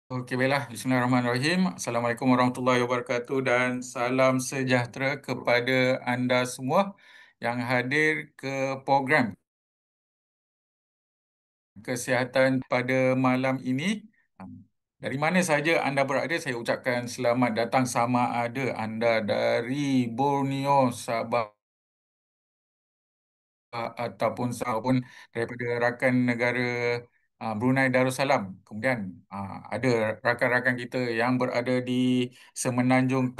Okey, baiklah. Bismillahirrahmanirrahim. Assalamualaikum warahmatullahi wabarakatuh dan salam sejahtera kepada anda semua yang hadir ke program kesihatan pada malam ini. Dari mana saja anda berada, saya ucapkan selamat datang sama ada anda dari Borneo, Sabah ataupun daripada rakan negara Brunei Darussalam. Kemudian ada rakan-rakan kita yang berada di semenanjung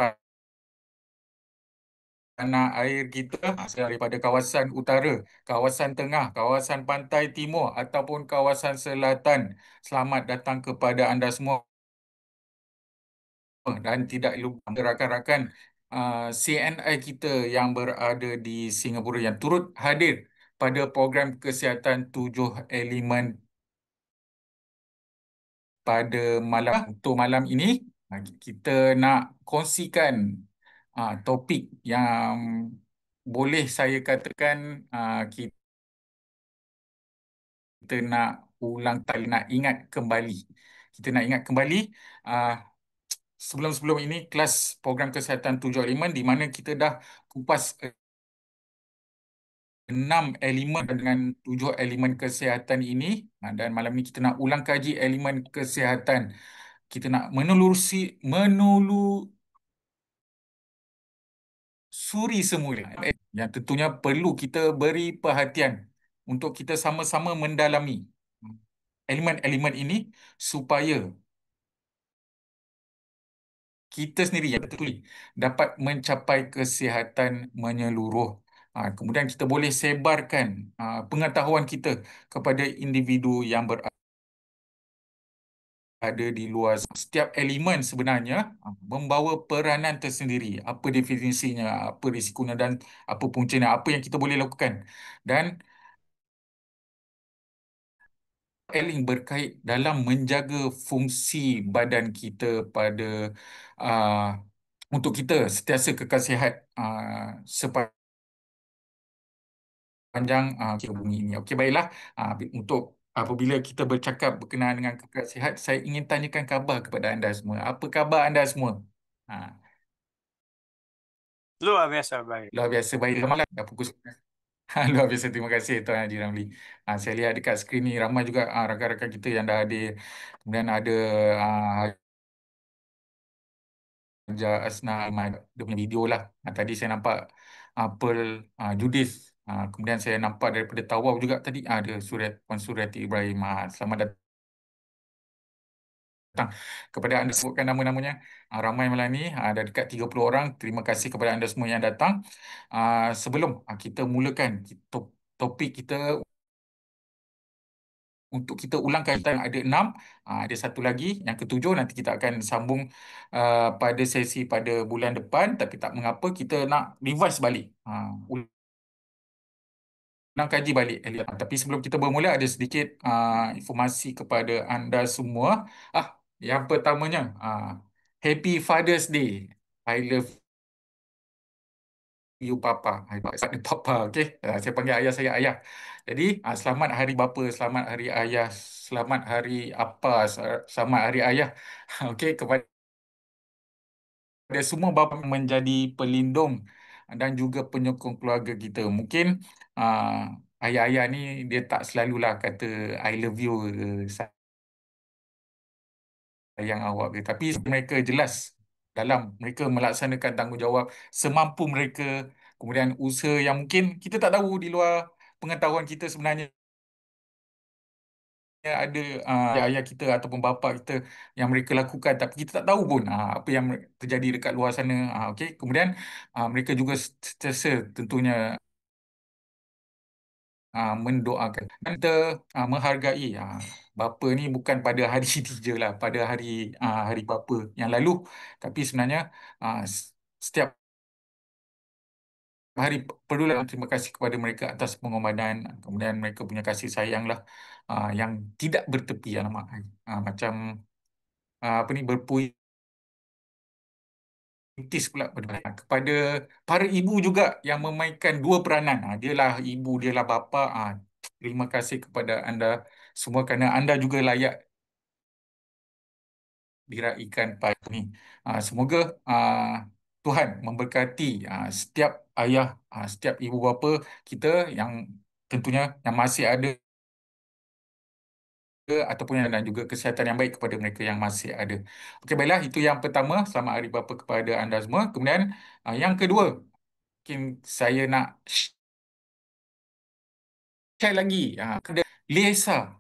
tanah air kita, daripada kawasan utara, kawasan tengah, kawasan pantai timur ataupun kawasan selatan. Selamat datang kepada anda semua dan tidak lupa rakan-rakan CNI kita yang berada di Singapura yang turut hadir pada program kesihatan 7 elemen pada untuk malam ini. Kita nak kongsikan topik yang boleh saya katakan kita nak ulang tali, nak ingat kembali. Kita nak ingat kembali ah, sebelum-sebelum ini kelas program kesihatan 7 elemen di mana kita dah kupas 6 elemen dengan 7 elemen kesihatan ini. Dan malam ini kita nak ulang kaji elemen kesihatan. Kita nak menelusuri semula yang tentunya perlu kita beri perhatian untuk kita sama-sama mendalami elemen-elemen ini supaya kita sendiri yang betul dapat mencapai kesihatan menyeluruh. Kemudian kita boleh sebarkan pengetahuan kita kepada individu yang berada di luar. Setiap elemen sebenarnya membawa peranan tersendiri. Apa definisinya, apa risikonya dan apa puncanya, apa yang kita boleh lakukan. Dan eling berkait dalam menjaga fungsi badan kita pada uh, untuk kita sentiasa kekal sihat sepanjang kira bumi ini. Okey, baiklah. Untuk apabila kita bercakap berkenaan dengan kekal sihat, saya ingin tanyakan khabar kepada anda semua. Apa khabar anda semua? Ah, Luar biasa baik. luar biasa baik. Malam dah pukul 11. Luar biasa, terima kasih Tuan Haji Ramli. Saya lihat dekat skrin ni ramai juga rakan-rakan kita yang dah hadir. Kemudian ada Haja Asna Ahmad, dia punya video lah. Tadi saya nampak Pearl Judith. Kemudian saya nampak daripada Tawau juga tadi ada Puan Suriati Ibrahim. Selamat datang kepada anda, sebutkan nama-namanya. Ramai malam ni, ada dekat 30 orang. Terima kasih kepada anda semua yang datang. Sebelum kita mulakan topik kita, untuk kita ulangkan, kita ada 6. Ada satu lagi yang ketujuh, nanti kita akan sambung pada sesi pada bulan depan, tapi tak mengapa, kita nak revise balik, ulang kaji balik Elliot. Tapi sebelum kita bermula, ada sedikit informasi kepada anda semua. Yang pertamanya, Happy Father's Day. I love you Papa. Saya Papa, okey. Saya panggil ayah saya ayah. Jadi, selamat hari bapa, selamat hari ayah, selamat hari apa, selamat hari ayah. Okey, kepada semua bapa menjadi pelindung dan juga penyokong keluarga kita. Mungkin ayah-ayah ni dia tak selalulah kata I love you, sayang awak ke. Tapi mereka jelas dalam mereka melaksanakan tanggungjawab semampu mereka. Kemudian usaha yang mungkin kita tak tahu, di luar pengetahuan kita sebenarnya ada ayah kita ataupun bapa kita yang mereka lakukan, tapi kita tak tahu pun apa yang terjadi dekat luar sana. Okey, kemudian mereka juga sentiasa tentunya mendoakan. Dan kita menghargai bapa ni bukan pada hari dia lah, pada hari bapa yang lalu, tapi sebenarnya setiap hari perlulah terima kasih kepada mereka atas pengorbanan. Kemudian mereka punya kasih sayang lah yang tidak bertepi. Alamak, macam apa ni, berpuitis pula kepada para ibu juga yang memainkan dua peranan. Dialah ibu, dialah bapa. Terima kasih kepada anda semua kerana anda juga layak diraikan pagi ini. Semoga Tuhan memberkati setiap ayah, setiap ibu bapa kita yang tentunya yang masih ada ataupun yang dan juga kesihatan yang baik kepada mereka yang masih ada. Okey, baiklah itu yang pertama. Selamat Hari Bapa kepada anda semua. Kemudian yang kedua, mungkin saya nak share lagi kepada Liesa.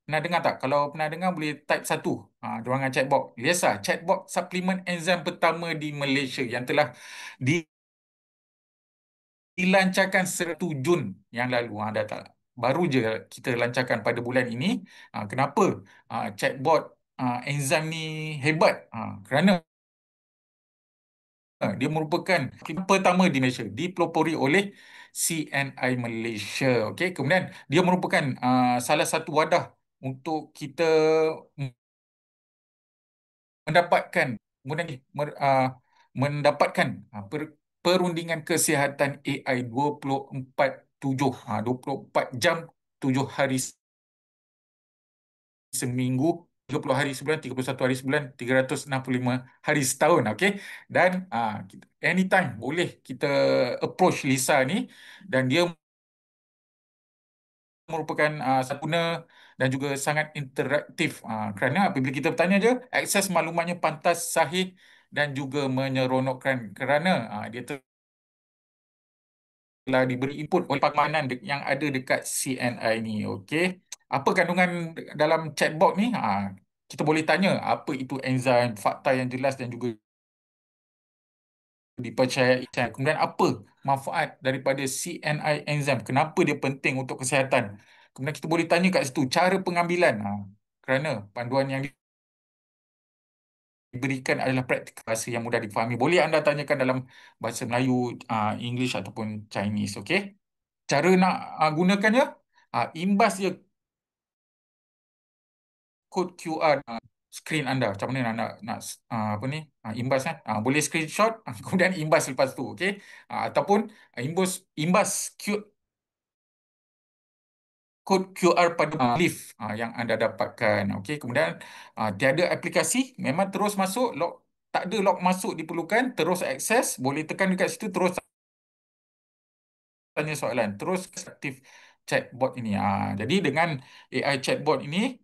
Pernah dengar tak? Kalau pernah dengar boleh type satu di ruangan chatbox. Liesa, chatbot suplemen enzim pertama di Malaysia yang telah dilancarkan 1 Jun yang lalu. Dah tak baru je kita lancarkan pada bulan ini. Kenapa chatbot enzim ni hebat? Kerana dia merupakan tim pertama di Malaysia dipelopori oleh CNI Malaysia. Okey, kemudian dia merupakan salah satu wadah untuk kita mendapatkan kemudian mendapatkan perundingan kesihatan AI 24/7, 24 jam 7 hari seminggu, 30 hari sebulan, 31 hari sebulan, 365 hari setahun. Okey, dan anytime boleh kita approach Lisa ni, dan dia merupakan sempurna dan juga sangat interaktif, kerana apabila kita bertanya je, akses maklumatnya pantas, sahih dan juga menyeronokkan kerana dia telah diberi input oleh pengamanan yang ada dekat CNI ni. Okey, apa kandungan dalam chatbot ni? Kita boleh tanya apa itu enzim, fakta yang jelas dan juga dipercayai. Kemudian apa manfaat daripada CNI enzim? Kenapa dia penting untuk kesihatan? Kemudian kita boleh tanya kat situ cara pengambilan. Kerana panduan yang diberikan adalah praktikal, bahasa yang mudah difahami. Boleh anda tanyakan dalam bahasa Melayu, English ataupun Chinese. Okey. Cara nak gunakannya, imbas je kod QR skrin anda. Macam mana nak apa ni? Imbas kan? Boleh screenshot kemudian imbas lepas tu, okey? Ataupun imbas kod QR pada lift yang anda dapatkan. Okey, kemudian tiada aplikasi, memang terus masuk, log tak ada log masuk diperlukan, terus akses, boleh tekan dekat situ terus tanya soalan, terus aktif chatbot ini. Jadi dengan AI chatbot ini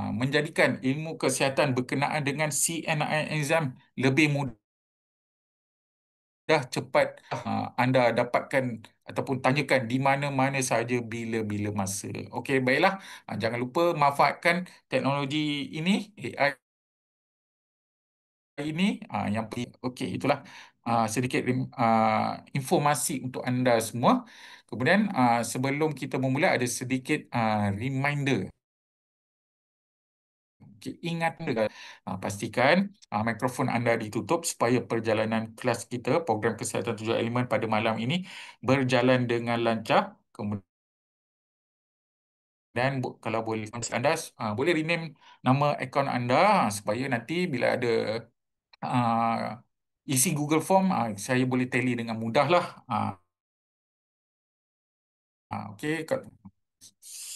menjadikan ilmu kesihatan berkenaan dengan CNI enzim lebih mudah, cepat, anda dapatkan ataupun tanyakan di mana-mana sahaja bila-bila masa. Okey, baiklah. Jangan lupa manfaatkan teknologi ini, AI ini yang okey, itulah sedikit informasi untuk anda semua. Kemudian sebelum kita memula ada sedikit reminder. Okey, ingat pastikan mikrofon anda ditutup supaya perjalanan kelas kita program kesihatan 7 elemen pada malam ini berjalan dengan lancar. Kemudian kalau boleh anda boleh rename nama akaun anda supaya nanti bila ada isi Google Form, saya boleh tally dengan mudah lah. Okey,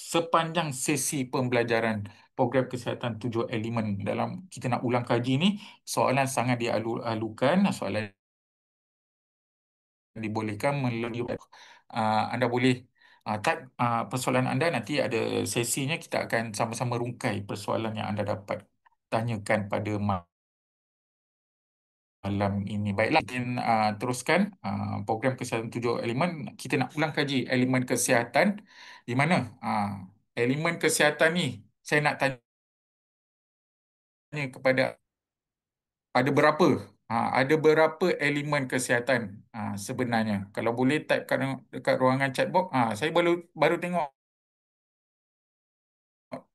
sepanjang sesi pembelajaran program kesihatan 7 elemen dalam kita nak ulang kaji ni, soalan sangat dialu-alukan, soalan dibolehkan melalui anda boleh type persoalan anda, nanti ada sesinya kita akan sama-sama rungkai persoalan yang anda dapat tanyakan pada malam ini. Baiklah, kita teruskan program kesihatan 7 elemen. Kita nak ulang kaji elemen kesihatan di mana elemen kesihatan ni saya nak tanya kepada ada berapa ada berapa elemen kesihatan sebenarnya. Kalau boleh type dekat ruangan chatbox. Saya baru baru tengok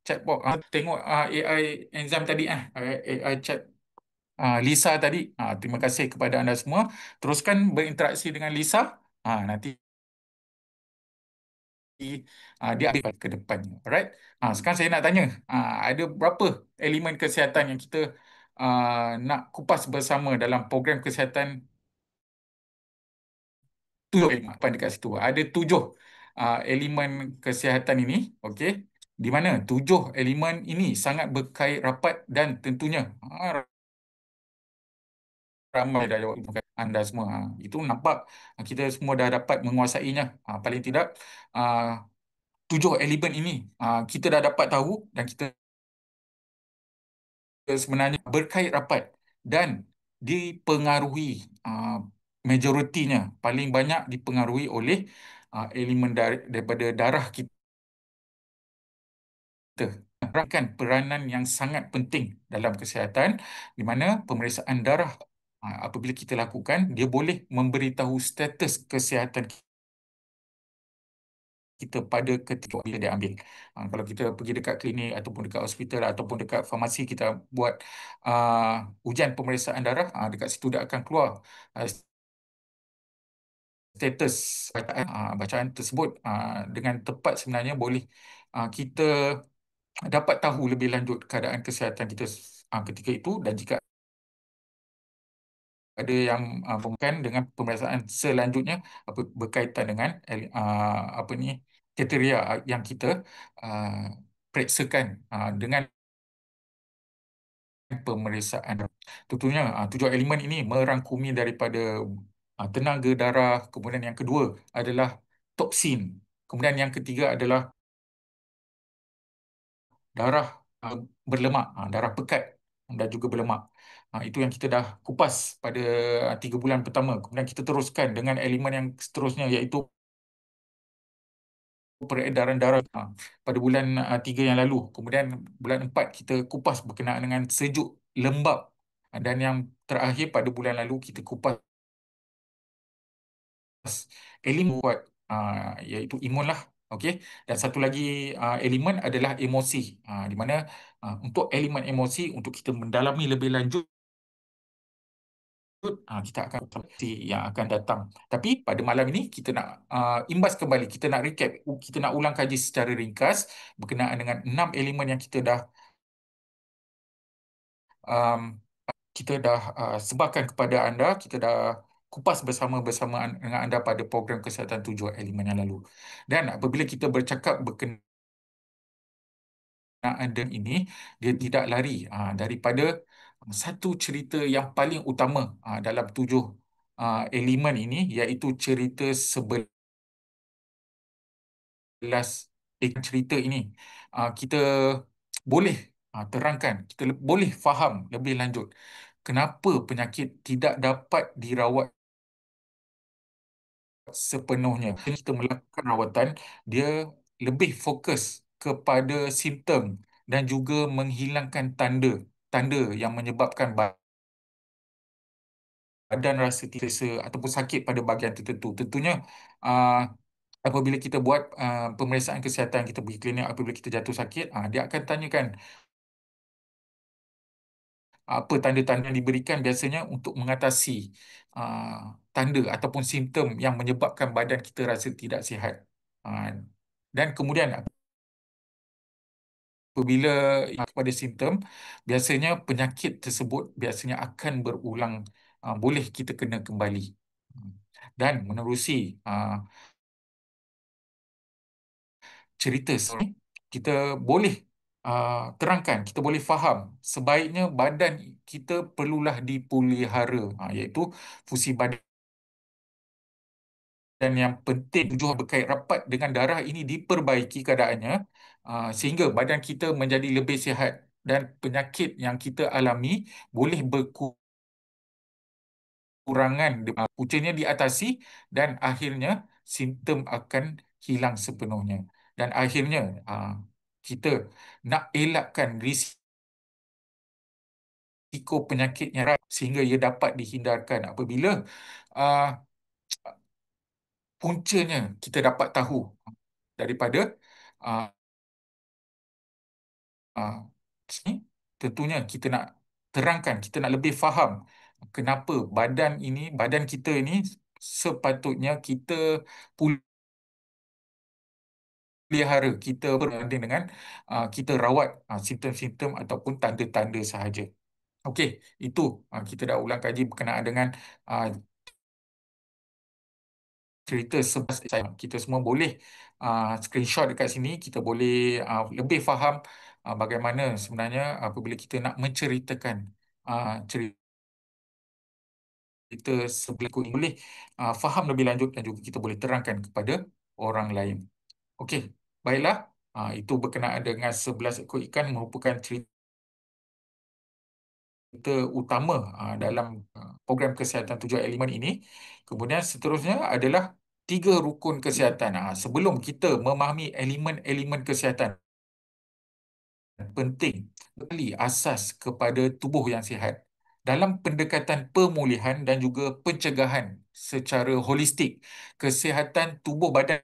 chatbox, tengok AI enzim tadi, AI chat Lisa tadi. Terima kasih kepada anda semua. Teruskan berinteraksi dengan Lisa. Nanti dia ada ke depannya. Alright. Sekarang saya nak tanya, ada berapa elemen kesihatan yang kita nak kupas bersama dalam program kesihatan 7 elemen? Apa dekat situ? Ada 7 elemen kesihatan ini. Okey. Di mana 7 elemen ini sangat berkait rapat dan tentunya ramai dah jawab anda semua. Itu nampak kita semua dah dapat menguasainya. Paling tidak ah, 7 elemen ini kita dah dapat tahu dan kita sebenarnya berkait rapat dan dipengaruhi majoritinya paling banyak dipengaruhi oleh elemen daripada darah kita. Meraihkan peranan yang sangat penting dalam kesihatan di mana pemeriksaan darah apabila kita lakukan dia boleh memberitahu status kesihatan kita pada ketika bila dia ambil. Kalau kita pergi dekat klinik ataupun dekat hospital ataupun dekat farmasi kita buat ujian pemeriksaan darah, dekat situ dia akan keluar uh, status bacaan tersebut dengan tepat sebenarnya boleh kita dapat tahu lebih lanjut keadaan kesihatan kita ketika itu dan jika ada yang bukan dengan pemeriksaan selanjutnya berkaitan dengan apa ni kriteria yang kita uh, periksakan dengan pemeriksaan. Tentunya 7 elemen ini merangkumi daripada tenaga darah, kemudian yang kedua adalah toksin, kemudian yang ketiga adalah darah berlemak, darah pekat dan juga berlemak. Itu yang kita dah kupas pada 3 bulan pertama. Kemudian kita teruskan dengan elemen yang seterusnya iaitu peredaran darah pada bulan 3 yang lalu. Kemudian bulan 4 kita kupas berkenaan dengan sejuk, lembab. Dan yang terakhir pada bulan lalu kita kupas elemen kuat iaitu imun lah. Okey. Dan satu lagi elemen adalah emosi. Di mana untuk elemen emosi untuk kita mendalami lebih lanjut kita akan yang akan datang. Tapi pada malam ini kita nak imbas kembali, kita nak recap, kita nak ulang kaji secara ringkas berkenaan dengan 6 elemen yang um, kita dah sebarkan kepada anda, kita dah kupas bersama-bersama dengan anda pada program kesihatan 7 elemen yang lalu. Dan apabila kita bercakap berkenaan dengan ini, dia tidak lari daripada satu cerita yang paling utama dalam 7 elemen ini, iaitu cerita 11 cerita ini. Kita boleh terangkan, kita boleh faham lebih lanjut kenapa penyakit tidak dapat dirawat sepenuhnya. Kita melakukan rawatan, dia lebih fokus kepada simptom dan juga menghilangkan tanda yang menyebabkan badan rasa tidak selesa ataupun sakit pada bahagian tertentu. Tentunya uh, apabila kita buat pemeriksaan kesihatan, kita pergi klinik apabila kita jatuh sakit, dia akan tanyakan apa tanda-tanda yang diberikan biasanya untuk mengatasi tanda ataupun simptom yang menyebabkan badan kita rasa tidak sihat. Dan kemudian apabila kepada simptom, biasanya penyakit tersebut biasanya akan berulang, boleh kita kena kembali. Dan menerusi cerita ini, kita boleh terangkan, kita boleh faham sebaiknya badan kita perlulah dipulihara, iaitu fungsi badan yang penting tujuh berkait rapat dengan darah ini diperbaiki keadaannya sehingga badan kita menjadi lebih sihat dan penyakit yang kita alami boleh berkurangan, puncanya diatasi dan akhirnya simptom akan hilang sepenuhnya. Dan akhirnya kita nak elakkan risiko penyakitnya sehingga ia dapat dihindarkan apabila uh, puncanya kita dapat tahu daripada uh, uh, sini. Tentunya kita nak terangkan, kita nak lebih faham kenapa badan kita ini sepatutnya kita pelihara, kita berbanding dengan kita rawat simptom-simptom ataupun tanda-tanda sahaja. Okey, itu kita dah ulang kaji berkenaan dengan uh, cerita 11 saya. Kita semua boleh screenshot dekat sini, kita boleh lebih faham bagaimana sebenarnya apabila kita nak menceritakan cerita kita sebelah ini boleh faham lebih lanjut dan juga kita boleh terangkan kepada orang lain. Okey, baiklah. Itu berkenaan dengan 11 ekor ikan merupakan cerita utama dalam program kesihatan tujuh elemen ini. Kemudian seterusnya adalah tiga rukun kesihatan. Sebelum kita memahami elemen-elemen kesihatan penting, beli asas kepada tubuh yang sihat. Dalam pendekatan pemulihan dan juga pencegahan secara holistik, kesihatan tubuh badan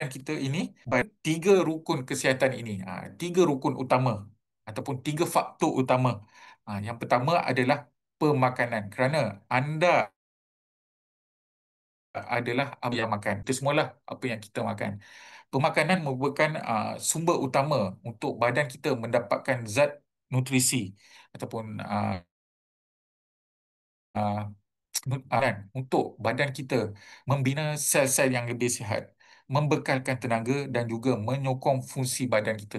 kita ini tiga rukun kesihatan ini, tiga rukun utama ataupun tiga faktor utama. Yang pertama adalah pemakanan, kerana anda adalah apa yang makan. Itu semualah apa yang kita makan. Pemakanan merupakan sumber utama untuk badan kita mendapatkan zat nutrisi ataupun uh, kan, untuk badan kita membina sel-sel yang lebih sihat, membekalkan tenaga dan juga menyokong fungsi badan kita.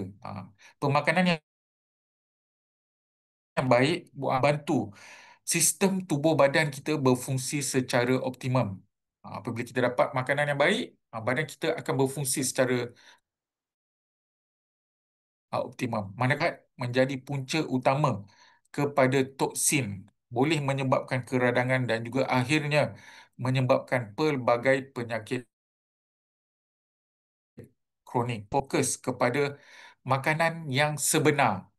Pemakanan yang baik bantu sistem tubuh badan kita berfungsi secara optimum. Apabila kita dapat makanan yang baik, badan kita akan berfungsi secara optimum. Manakala menjadi punca utama kepada toksin, boleh menyebabkan keradangan dan juga akhirnya menyebabkan pelbagai penyakit kronik. Fokus kepada makanan yang sebenar,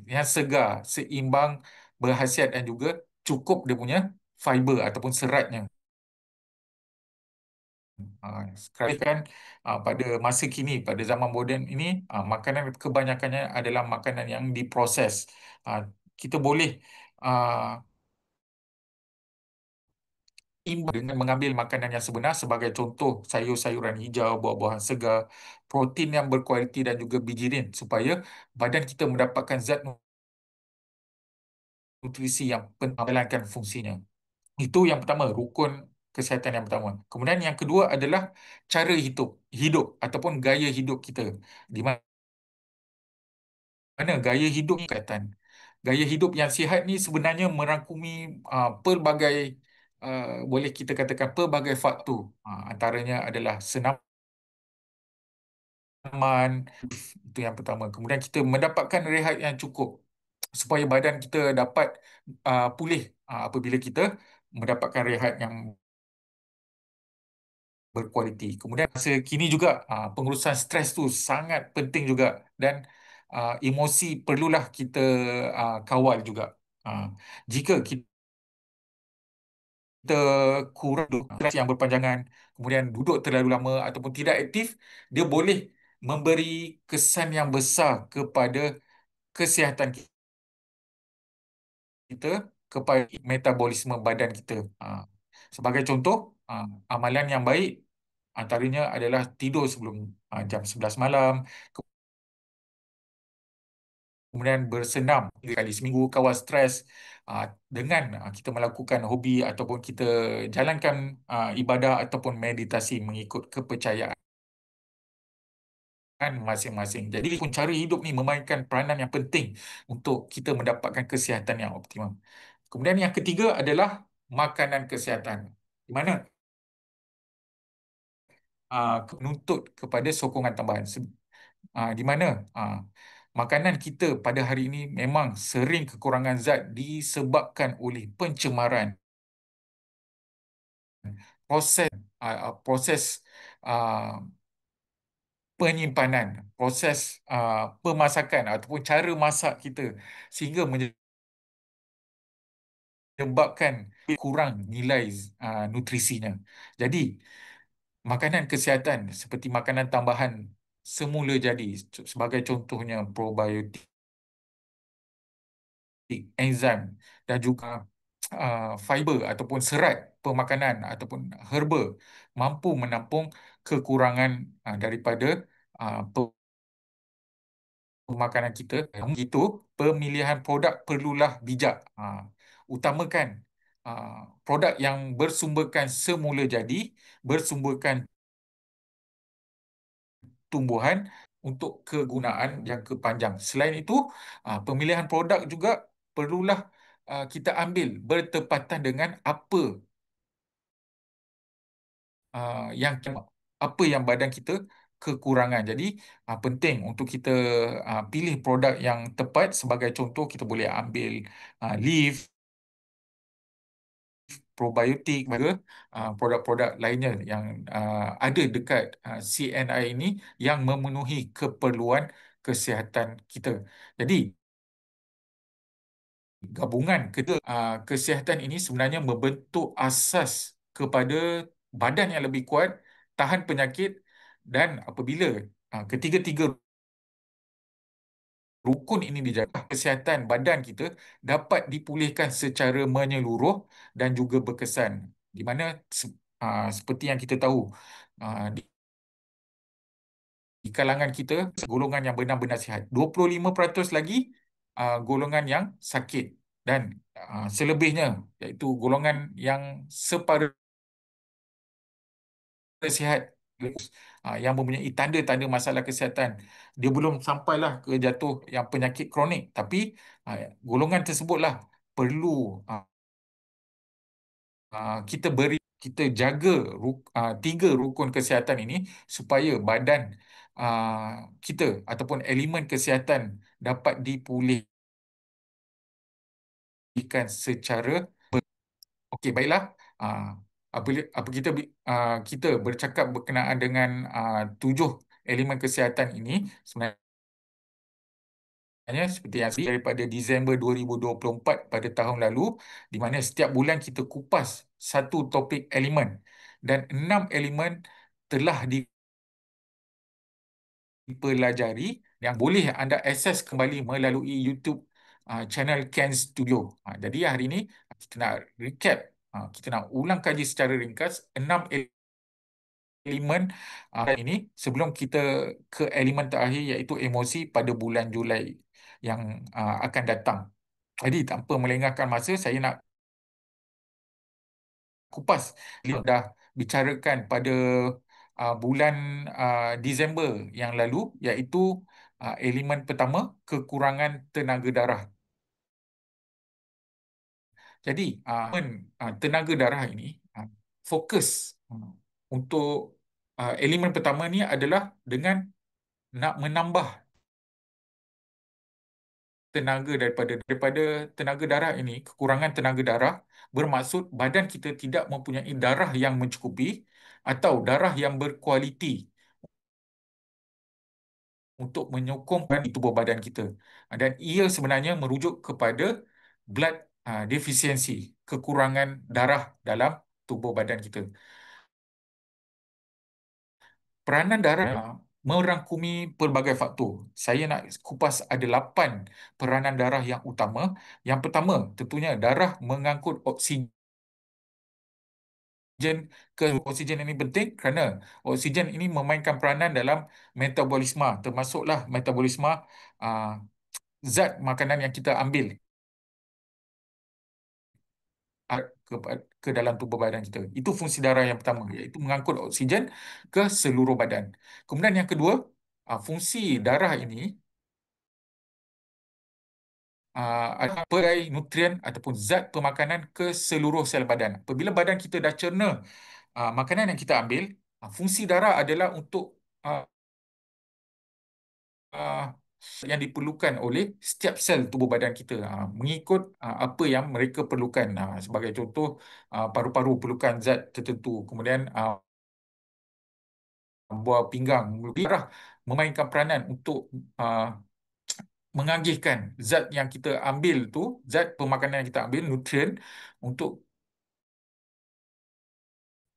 yang segar, seimbang, berkhasiat dan juga cukup dia punya fiber ataupun seratnya. Sekarang kan pada masa kini, pada zaman moden ini, makanan kebanyakannya adalah makanan yang diproses. Kita boleh uh, imbang dengan mengambil makanan yang sebenar, sebagai contoh sayur-sayuran hijau, buah-buahan segar, protein yang berkualiti dan juga bijirin, supaya badan kita mendapatkan zat nutrisi yang menjalankan fungsinya. Itu yang pertama, rukun kesihatan yang pertama. Kemudian yang kedua adalah cara hidup ataupun gaya hidup kita. Di mana gaya hidup ni kesihatan. Gaya hidup yang sihat ni sebenarnya merangkumi pelbagai, boleh kita katakan pelbagai faktor. Antaranya adalah senaman, itu yang pertama. Kemudian kita mendapatkan rehat yang cukup supaya badan kita dapat pulih apabila kita mendapatkan rehat yang berkualiti. Kemudian masa kini juga pengurusan stres tu sangat penting juga, dan emosi perlulah kita kawal juga. Jika kita kurang duduk stres yang berpanjangan, kemudian duduk terlalu lama ataupun tidak aktif, dia boleh memberi kesan yang besar kepada kesihatan kita, kepada metabolisme badan kita. Sebagai contoh, amalan yang baik antaranya adalah tidur sebelum jam 11 malam, kemudian bersenam 3 kali seminggu, kawal stres dengan kita melakukan hobi ataupun kita jalankan ibadah ataupun meditasi mengikut kepercayaan masing-masing. Jadi pun cara hidup ni memainkan peranan yang penting untuk kita mendapatkan kesihatan yang optimum. Kemudian yang ketiga adalah makanan kesihatan, di mana menuntut kepada sokongan tambahan. Di mana makanan kita pada hari ini memang sering kekurangan zat disebabkan oleh pencemaran, proses ah, penyimpanan, proses pemasakan ataupun cara masak kita, sehingga menyebabkan kurang nilai nutrisinya. Jadi makanan kesihatan seperti makanan tambahan semula jadi, sebagai contohnya probiotik, enzim dan juga fiber ataupun serat pemakanan ataupun herba, mampu menampung kekurangan daripada pemakanan kita. Namun begitu, pemilihan produk perlulah bijak. Utamakan produk yang bersumberkan semula jadi, bersumberkan tumbuhan untuk kegunaan jangka panjang. Selain itu, pemilihan produk juga perlulah kita ambil bertepatan dengan yang apa yang badan kita kekurangan. Jadi penting untuk kita pilih produk yang tepat. Sebagai contoh, kita boleh ambil leaf, probiotik, juga produk-produk lainnya yang ada dekat CNI ini yang memenuhi keperluan kesihatan kita. Jadi gabungan kedua kesihatan ini sebenarnya membentuk asas kepada badan yang lebih kuat, tahan penyakit, dan apabila ketiga-tiga rukun ini dijaga, kesihatan badan kita dapat dipulihkan secara menyeluruh dan juga berkesan. Di mana seperti yang kita tahu, di kalangan kita golongan yang benar-benar sihat, 25% lagi golongan yang sakit, dan selebihnya iaitu golongan yang separuh sihat, yang mempunyai tanda-tanda masalah kesihatan. Dia belum sampailah ke jatuh yang penyakit kronik, tapi ah, golongan tersebutlah perlu kita jaga tiga rukun kesihatan ini supaya badan kita ataupun elemen kesihatan dapat dipulihkan secara okey. Baiklah. Ah, apa kita bercakap berkenaan dengan tujuh elemen kesihatan ini. Sebenarnya seperti yang daripada Disember 2024 pada tahun lalu, di mana setiap bulan kita kupas satu topik elemen, dan 6 elemen telah dipelajari yang boleh anda akses kembali melalui YouTube channel Ken Studio. Jadi hari ini kita nak recap, kita nak ulang kaji secara ringkas 6 elemen ini sebelum kita ke elemen terakhir, iaitu emosi pada bulan Julai yang akan datang. Jadi tanpa melengahkan masa, saya nak kupas. Kita dah bicarakan pada bulan Disember yang lalu, iaitu elemen pertama, kekurangan tenaga darah. Jadi tenaga darah ini fokus untuk elemen pertama ni adalah dengan nak menambah tenaga daripada tenaga darah ini. Kekurangan tenaga darah bermaksud badan kita tidak mempunyai darah yang mencukupi atau darah yang berkualiti untuk menyokong di tubuh badan kita. Dan ia sebenarnya merujuk kepada blood deficiency, kekurangan darah dalam tubuh badan kita. Peranan darah merangkumi pelbagai faktor. Saya nak kupas ada 8 peranan darah yang utama. Yang pertama, tentunya darah mengangkut oksigen oksigen ini penting kerana oksigen ini memainkan peranan dalam metabolisme, termasuklah metabolisme ah, zat makanan yang kita ambil ke dalam tubuh badan kita. Itu fungsi darah yang pertama, iaitu mengangkut oksigen ke seluruh badan. Kemudian yang kedua, fungsi darah ini adalah perai nutrien ataupun zat pemakanan ke seluruh sel badan. Apabila badan kita dah cerna makanan yang kita ambil, fungsi darah adalah untuk uh, uh, yang diperlukan oleh setiap sel tubuh badan kita, mengikut apa yang mereka perlukan. Sebagai contoh, paru-paru perlukan zat tertentu, kemudian buah pinggang, darah memainkan peranan untuk uh, mengagihkan zat yang kita ambil tu, zat pemakanan yang kita ambil, nutrien, untuk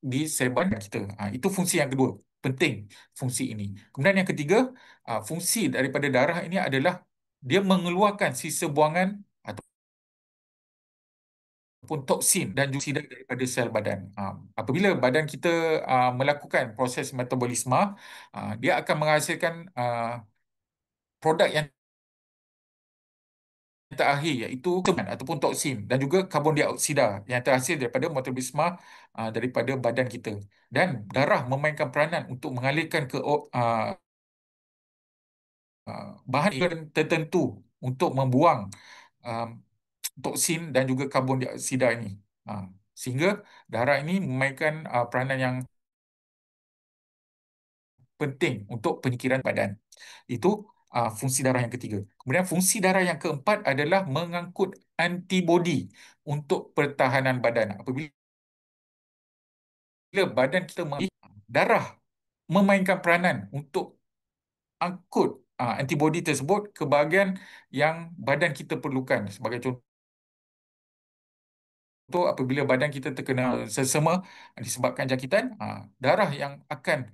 di sel badan kita. Itu fungsi yang kedua, penting fungsi ini. Kemudian yang ketiga, fungsi daripada darah ini adalah dia mengeluarkan sisa buangan ataupun toksin dan juga oksida daripada sel badan. Apabila badan kita melakukan proses metabolisme, dia akan menghasilkan produk yang terakhir, iaitu keman ataupun toksin dan juga karbon dioksida yang terhasil daripada metabolisme daripada badan kita. Dan darah memainkan peranan untuk mengalirkan ke bahan tertentu untuk membuang toksin dan juga karbon dioksida ini. Sehingga darah ini memainkan peranan yang penting untuk penyikiran badan. Itu fungsi darah yang ketiga. Kemudian fungsi darah yang keempat adalah mengangkut antibodi untuk pertahanan badan. Apabila badan kita darah memainkan peranan untuk angkut antibodi tersebut ke bahagian yang badan kita perlukan. Sebagai contoh, apabila badan kita terkena sesama disebabkan jangkitan, darah yang akan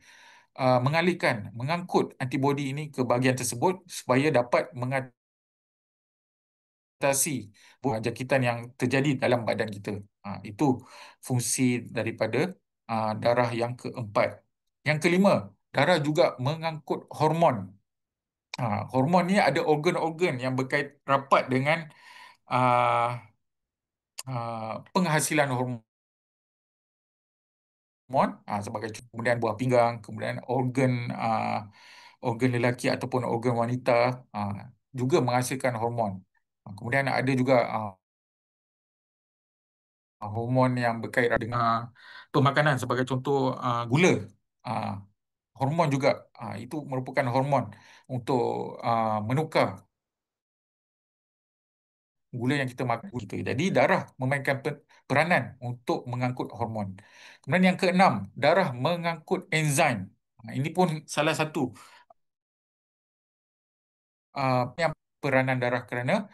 mengangkut antibodi ini ke bahagian tersebut supaya dapat mengatasi jangkitan yang terjadi dalam badan kita. Itu fungsi daripada darah yang keempat. Yang kelima, darah juga mengangkut hormon. Hormon ni ada organ-organ yang berkait rapat dengan uh, penghasilan hormon. Sebagai kemudian buah pinggang, kemudian organ lelaki ataupun organ wanita ah, juga menghasilkan hormon. Kemudian ada juga hormon yang berkait dengan pemakanan, sebagai contoh gula. Ah, Hormon juga itu merupakan hormon untuk menukar gula yang kita makan kita. Jadi darah memainkan peranan untuk mengangkut hormon. Kemudian yang keenam, darah mengangkut enzim. Ini pun salah satu yang peranan darah, kerana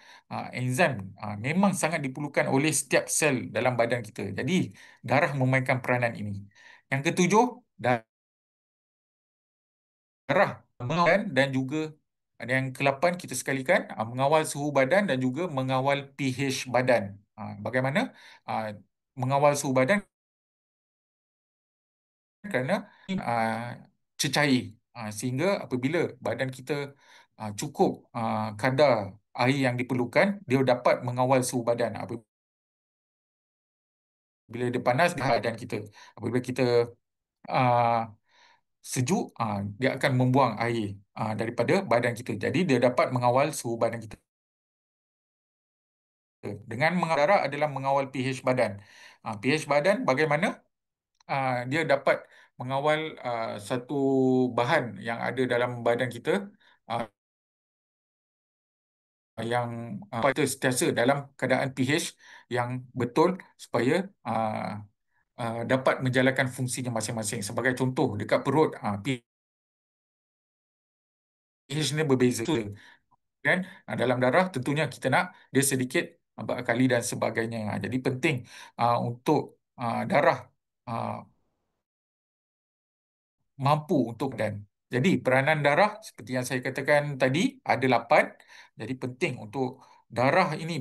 enzim memang sangat diperlukan oleh setiap sel dalam badan kita. Jadi darah memainkan peranan ini. Yang ketujuh, darah mengawal dan juga yang ke-8 kita sekalikan, mengawal suhu badan dan juga mengawal pH badan. Bagaimana ah, mengawal suhu badan? Kerana ah, cecair. Sehingga apabila badan kita cukup kadar air yang diperlukan, dia dapat mengawal suhu badan. Apabila dia panas, dia badan kita. Apabila kita ah, sejuk, dia akan membuang air daripada badan kita. Jadi dia dapat mengawal suhu badan kita. Dengan mengawal darah adalah mengawal pH badan. pH badan bagaimana? Dia dapat mengawal satu bahan yang ada dalam badan kita, ah, yang kita sentiasa dalam keadaan pH yang betul supaya dapat menjalankan fungsinya masing-masing. Sebagai contoh, dekat perut, pH ni berbeza. Kan? Dalam darah tentunya kita nak dia sedikit berkali dan sebagainya. Jadi penting untuk darah ah, mampu untuk dan. Jadi peranan darah seperti yang saya katakan tadi ada 8. Jadi penting untuk darah ini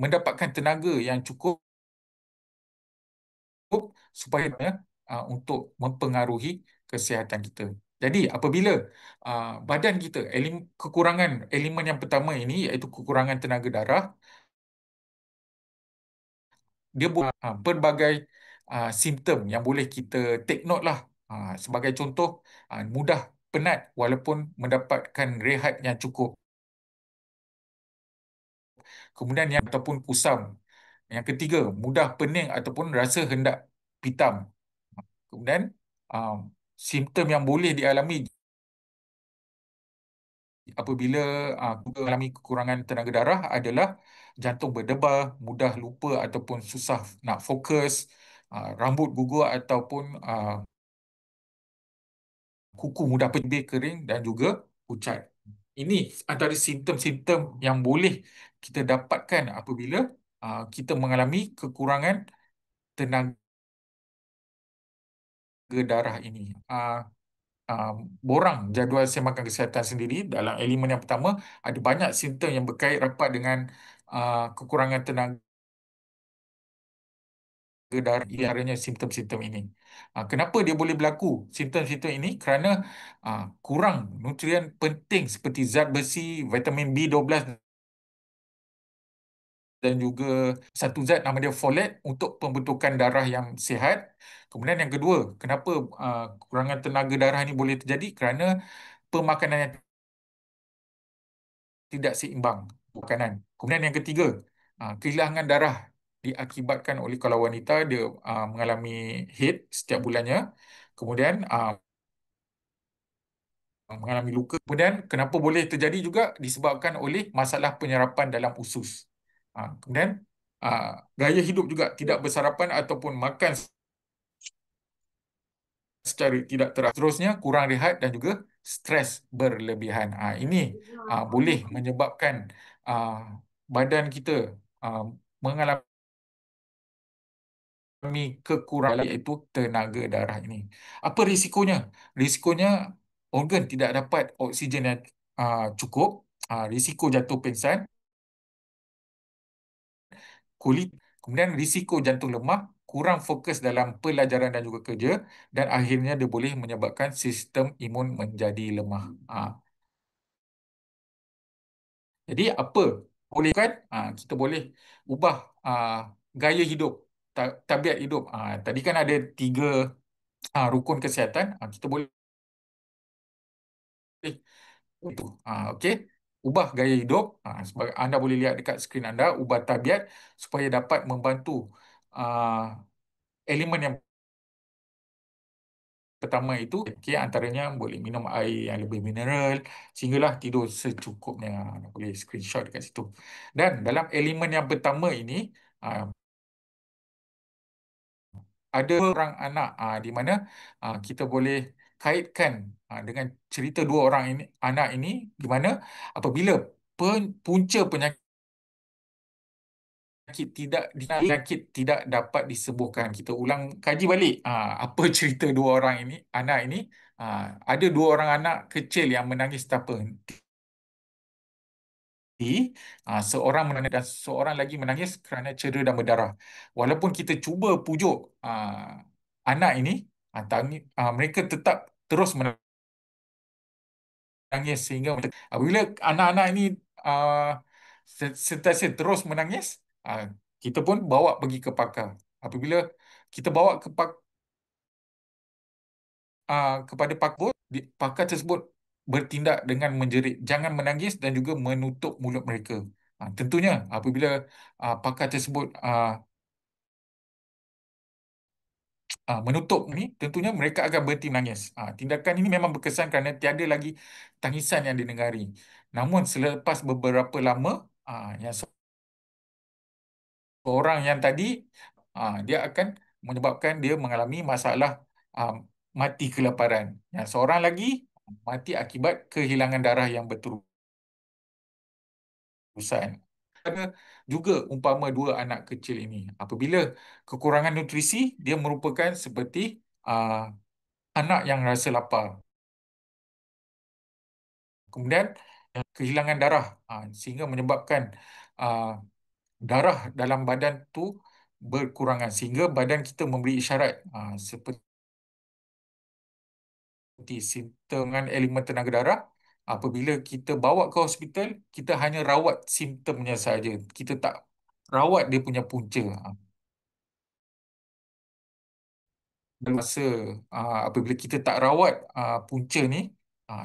mendapatkan tenaga yang cukup supaya untuk mempengaruhi kesihatan kita. Jadi apabila badan kita kekurangan elemen yang pertama ini, iaitu kekurangan tenaga darah, dia buat pelbagai simptom yang boleh kita take note lah. Sebagai contoh, mudah penat walaupun mendapatkan rehat yang cukup. Kemudian yang ataupun kusam. Yang ketiga, mudah pening ataupun rasa hendak pitam. Kemudian ah, simptom yang boleh dialami apabila mengalami kekurangan tenaga darah adalah jantung berdebar, mudah lupa ataupun susah nak fokus, rambut gugur ataupun kuku mudah pedih, kering dan juga pucat. Ini antara simptom-simptom yang boleh kita dapatkan apabila kita mengalami kekurangan tenaga darah ini. Uh, Borang jadual semakan kesihatan sendiri, dalam elemen yang pertama ada banyak simptom yang berkait rapat dengan kekurangan tenaga darah, antaranya simptom-simptom ini. Kenapa dia boleh berlaku simptom-simptom ini? Kerana kurang nutrien penting seperti zat besi, vitamin B12 dan juga satu zat nama dia folate untuk pembentukan darah yang sihat. Kemudian yang kedua, kenapa kekurangan tenaga darah ini boleh terjadi? Kerana pemakanan yang tidak seimbang makanan. Kemudian yang ketiga, kehilangan darah diakibatkan oleh kalau wanita dia mengalami haid setiap bulannya, kemudian mengalami luka. Kemudian kenapa boleh terjadi juga disebabkan oleh masalah penyerapan dalam usus. Kemudian gaya hidup juga tidak bersarapan ataupun makan secara tidak teratur. Terusnya kurang rehat dan juga stres berlebihan. Ini boleh menyebabkan ah, badan kita ah, mengalami kekurangan iaitu tenaga darah ini. Apa risikonya? Risikonya organ tidak dapat oksigen yang cukup, risiko jatuh pingsan, kulit, kemudian risiko jantung lemah, kurang fokus dalam pelajaran dan juga kerja, dan akhirnya dia boleh menyebabkan sistem imun menjadi lemah. Jadi apa boleh kan? Kita boleh ubah gaya hidup, tabiat hidup. Tadi kan ada tiga rukun kesihatan. Kita boleh itu. Okey. Ubah gaya hidup. Sebagai anda boleh lihat dekat skrin anda, ubah tabiat supaya dapat membantu ah, elemen yang pertama itu, okey, antaranya boleh minum air yang lebih mineral sehinggalah tidur secukupnya. Anda boleh screenshot dekat situ. Dan dalam elemen yang pertama ini, ah, ada orang anak di mana kita boleh kaitkan dengan cerita dua orang ini anak ini di mana apabila punca penyakit tidak dapat disembuhkan. Kita ulang kaji balik apa cerita dua orang ini anak ini. Ada dua orang anak kecil yang menangis tak berhenti. Seorang menangis dan seorang lagi menangis kerana cedera dan berdarah. Walaupun kita cuba pujuk anak ini, mereka tetap terus menangis sehingga apabila anak-anak ini sentiasa terus menangis, ah, kita pun bawa pergi ke pakar. Apabila kita bawa kepada pakar, pakar tersebut bertindak dengan menjerit, jangan menangis dan juga menutup mulut mereka. Tentunya apabila pakar tersebut menutup ni, tentunya mereka akan berhenti menangis. Tindakan ini memang berkesan kerana tiada lagi tangisan yang didengari. Namun selepas beberapa lama, yang seorang yang tadi, dia akan menyebabkan dia mengalami masalah ah, mati kelaparan. Yang seorang lagi mati akibat kehilangan darah yang berterusan. Ada juga umpama dua anak kecil ini. Apabila kekurangan nutrisi, dia merupakan seperti ah, anak yang rasa lapar. Kemudian kehilangan darah sehingga menyebabkan ah, darah dalam badan tu berkurangan sehingga badan kita memberi isyarat seperti simptom dengan elemen tenaga darah. Apabila kita bawa ke hospital, kita hanya rawat simptomnya saja. Kita tak rawat dia punya punca. Masa apabila kita tak rawat punca ni,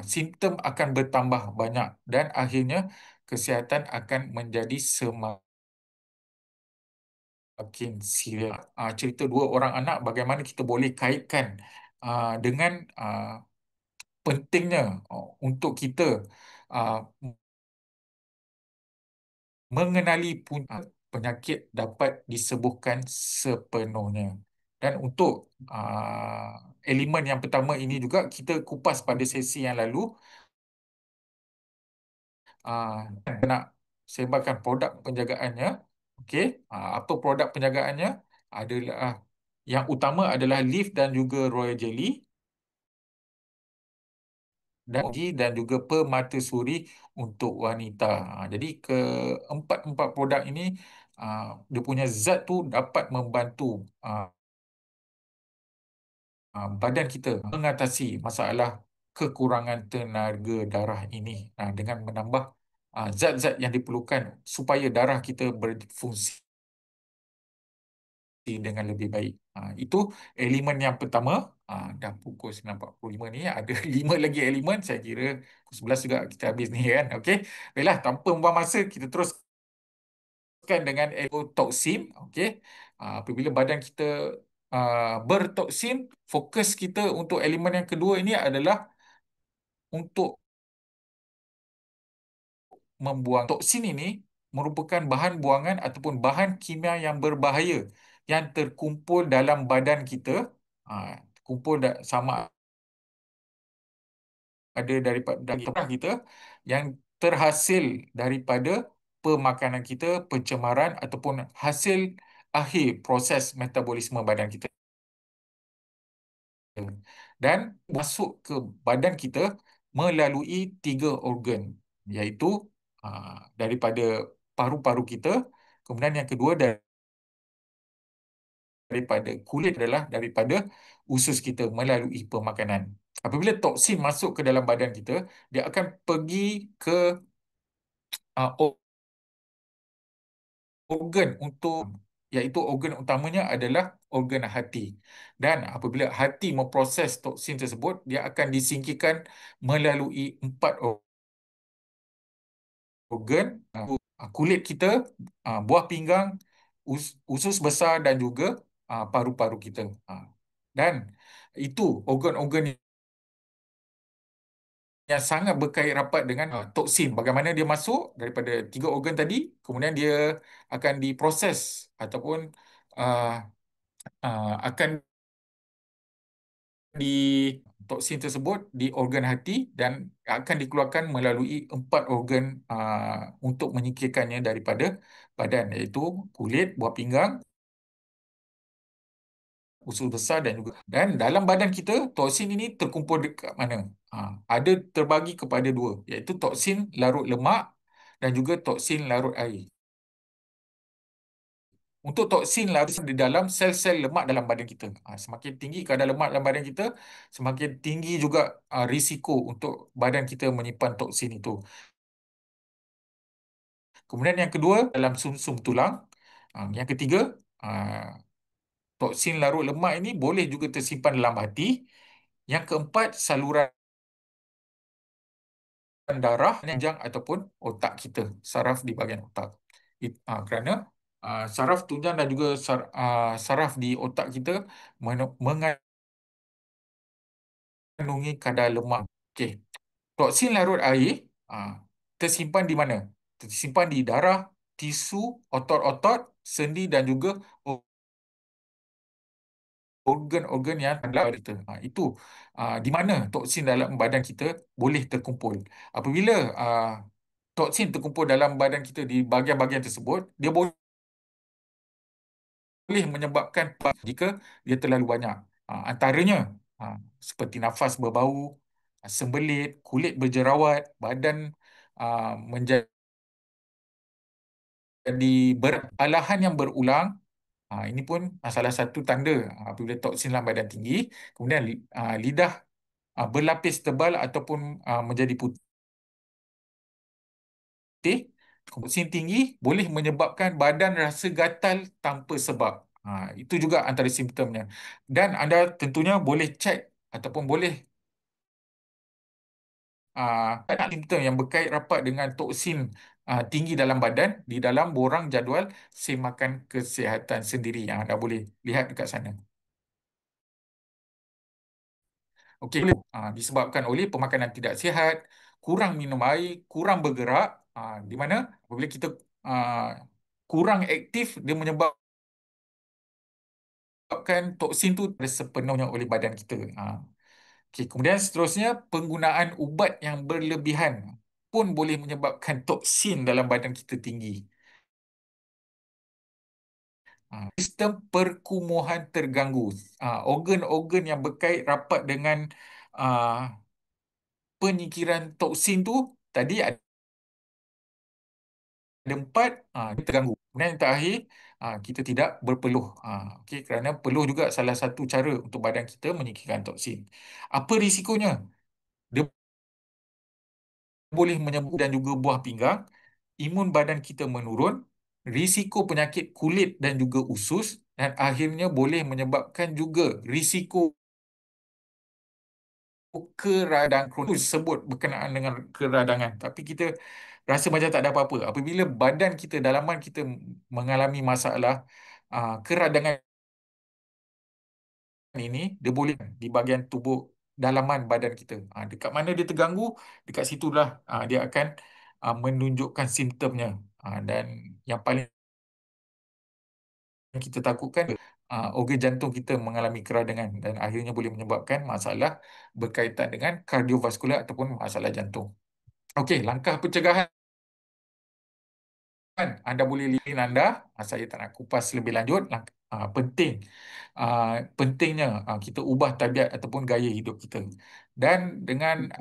simptom akan bertambah banyak dan akhirnya kesihatan akan menjadi semakin serius. Cerita dua orang anak bagaimana kita boleh kaitkan dengan pentingnya untuk kita uh, mengenali punca penyakit dapat disembuhkan sepenuhnya. Dan untuk elemen yang pertama ini juga kita kupas pada sesi yang lalu. uh, Nak sebarkan produk penjagaannya. Okey, apa produk penjagaannya? Adalah yang utama adalah Leaf dan juga Royal Jelly dan juga permata suri untuk wanita. Jadi keempat-empat produk ini dia punya zat tu dapat membantu badan kita mengatasi masalah kekurangan tenaga darah ini dengan menambah zat-zat yang diperlukan supaya darah kita berfungsi dengan lebih baik. Itu elemen yang pertama. Dah pukul 9.45 ni ada 5 lagi elemen. Saya kira pukul 11 juga kita habis ni kan. Okey. Baiklah, tanpa membuang masa kita terus kan dengan toksin, okey. Apabila badan kita bertoksin, fokus kita untuk elemen yang kedua ini adalah untuk membuang. Toksin ini merupakan bahan buangan ataupun bahan kimia yang berbahaya yang terkumpul dalam badan kita. Terkumpul sama ada daripada daging kita yang terhasil daripada pemakanan kita, pencemaran ataupun hasil akhir proses metabolisme badan kita. Dan masuk ke badan kita melalui tiga organ, iaitu daripada paru-paru kita, kemudian yang kedua daripada kulit adalah daripada usus kita melalui pemakanan. Apabila toksin masuk ke dalam badan kita, dia akan pergi ke organ untuk, iaitu organ utamanya adalah organ hati. Dan apabila hati memproses toksin tersebut, dia akan disingkirkan melalui empat organ, kulit kita, buah pinggang, usus besar dan juga paru-paru kita. Dan itu organ-organ yang sangat berkait rapat dengan toksin. Bagaimana dia masuk daripada tiga organ tadi, kemudian dia akan diproses ataupun uh, akan di toksin tersebut di organ hati dan akan dikeluarkan melalui empat organ untuk menyingkirkannya daripada badan, iaitu kulit, buah pinggang, usus besar dan juga, dan dalam badan kita toksin ini terkumpul dekat mana? Ada terbagi kepada dua, iaitu toksin larut lemak dan juga toksin larut air. Untuk toksin larut di dalam sel-sel lemak dalam badan kita. Semakin tinggi kadar lemak dalam badan kita, semakin tinggi juga risiko untuk badan kita menyimpan toksin itu. Kemudian yang kedua dalam sumsum tulang. Yang ketiga, toksin larut lemak ini boleh juga tersimpan dalam hati. Yang keempat, saluran darah, tunjang ataupun otak kita, saraf di bahagian otak. Kerana saraf tunjang dan juga saraf di otak kita mengandungi kadar lemak. Okey. Toksin larut air tersimpan di mana? Tersimpan di darah, tisu, otot-otot, sendi dan juga organ-organ yang dalam kita. Itu di mana toksin dalam badan kita boleh terkumpul. Apabila toksin terkumpul dalam badan kita di bahagian-bahagian tersebut, dia boleh menyebabkan jika dia terlalu banyak. Antaranya seperti nafas berbau, sembelit, kulit berjerawat, badan menjadi beralahan yang berulang. Ini pun salah satu tanda apabila toksin dalam badan tinggi. Kemudian lidah berlapis tebal ataupun menjadi putih. Toksin tinggi boleh menyebabkan badan rasa gatal tanpa sebab. Itu juga antara simptomnya. Dan anda tentunya boleh cek ataupun boleh ada simptom yang berkait rapat dengan toksin tinggi dalam badan di dalam borang jadual semakan kesihatan sendiri yang anda boleh lihat dekat sana. Okey, disebabkan oleh pemakanan tidak sihat, kurang minum air, kurang bergerak, di mana apabila kita ah, kurang aktif, dia menyebabkan toksin tu sepenuhnya oleh badan kita. Okey, kemudian seterusnya penggunaan ubat yang berlebihan pun boleh menyebabkan toksin dalam badan kita tinggi. Sistem perkumuhan terganggu. Organ-organ yang berkait rapat dengan ah, penyingkiran toksin tu tadi ada empat, dia terganggu. Kemudian yang terakhir, kita tidak berpeluh. Okey, kerana peluh juga salah satu cara untuk badan kita menyingkirkan toksin. Apa risikonya? Dia boleh menyebabkan dan juga buah pinggang, imun badan kita menurun, risiko penyakit kulit dan juga usus, dan akhirnya boleh menyebabkan juga risiko keradang kronis sebut berkenaan dengan keradangan, tapi kita rasa macam tak ada apa-apa. Apabila badan kita, dalaman kita mengalami masalah, keradangan ini dia boleh di bahagian tubuh dalaman badan kita. Dekat mana dia terganggu, dekat situlah dia akan menunjukkan simptomnya. Dan yang paling kita takutkan, organ jantung kita mengalami keradangan dan akhirnya boleh menyebabkan masalah berkaitan dengan kardiovaskular ataupun masalah jantung. Okey, langkah pencegahan anda boleh lilin anda. Saya tak nak kupas lebih lanjut. Penting, ah, pentingnya kita ubah tabiat ataupun gaya hidup kita. Dan dengan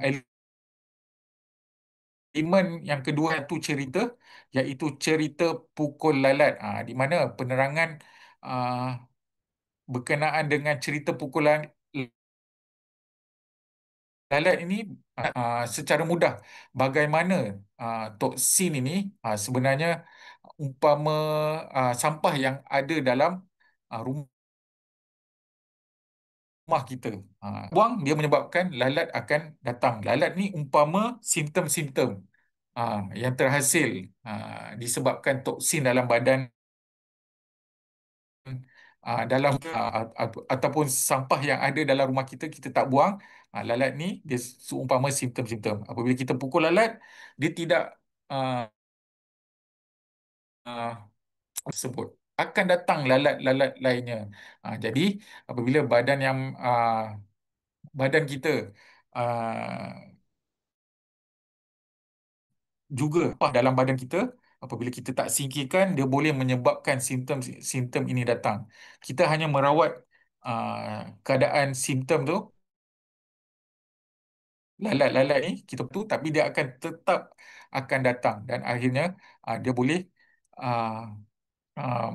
elemen yang kedua itu cerita, iaitu cerita pukul lalat. Di mana penerangan ah, berkenaan dengan cerita pukulan lalat ini secara mudah bagaimana toksin ini sebenarnya umpama sampah yang ada dalam rumah kita. Buang dia menyebabkan lalat akan datang. Lalat ni umpama simptom-simptom yang terhasil disebabkan toksin dalam badan, ataupun sampah yang ada dalam rumah kita, kita tak buang. Lalat ni dia seumpama simptom-simptom. Apabila kita pukul lalat, dia tidak uh, uh, tersebut. Akan datang lalat-lalat lainnya. Jadi apabila badan kita uh, juga dalam badan kita, apabila kita tak singkirkan, dia boleh menyebabkan simptom ini datang. Kita hanya merawat keadaan simptom tu, lalat-lalat ni kita tu, tapi dia akan tetap akan datang dan akhirnya dia boleh uh,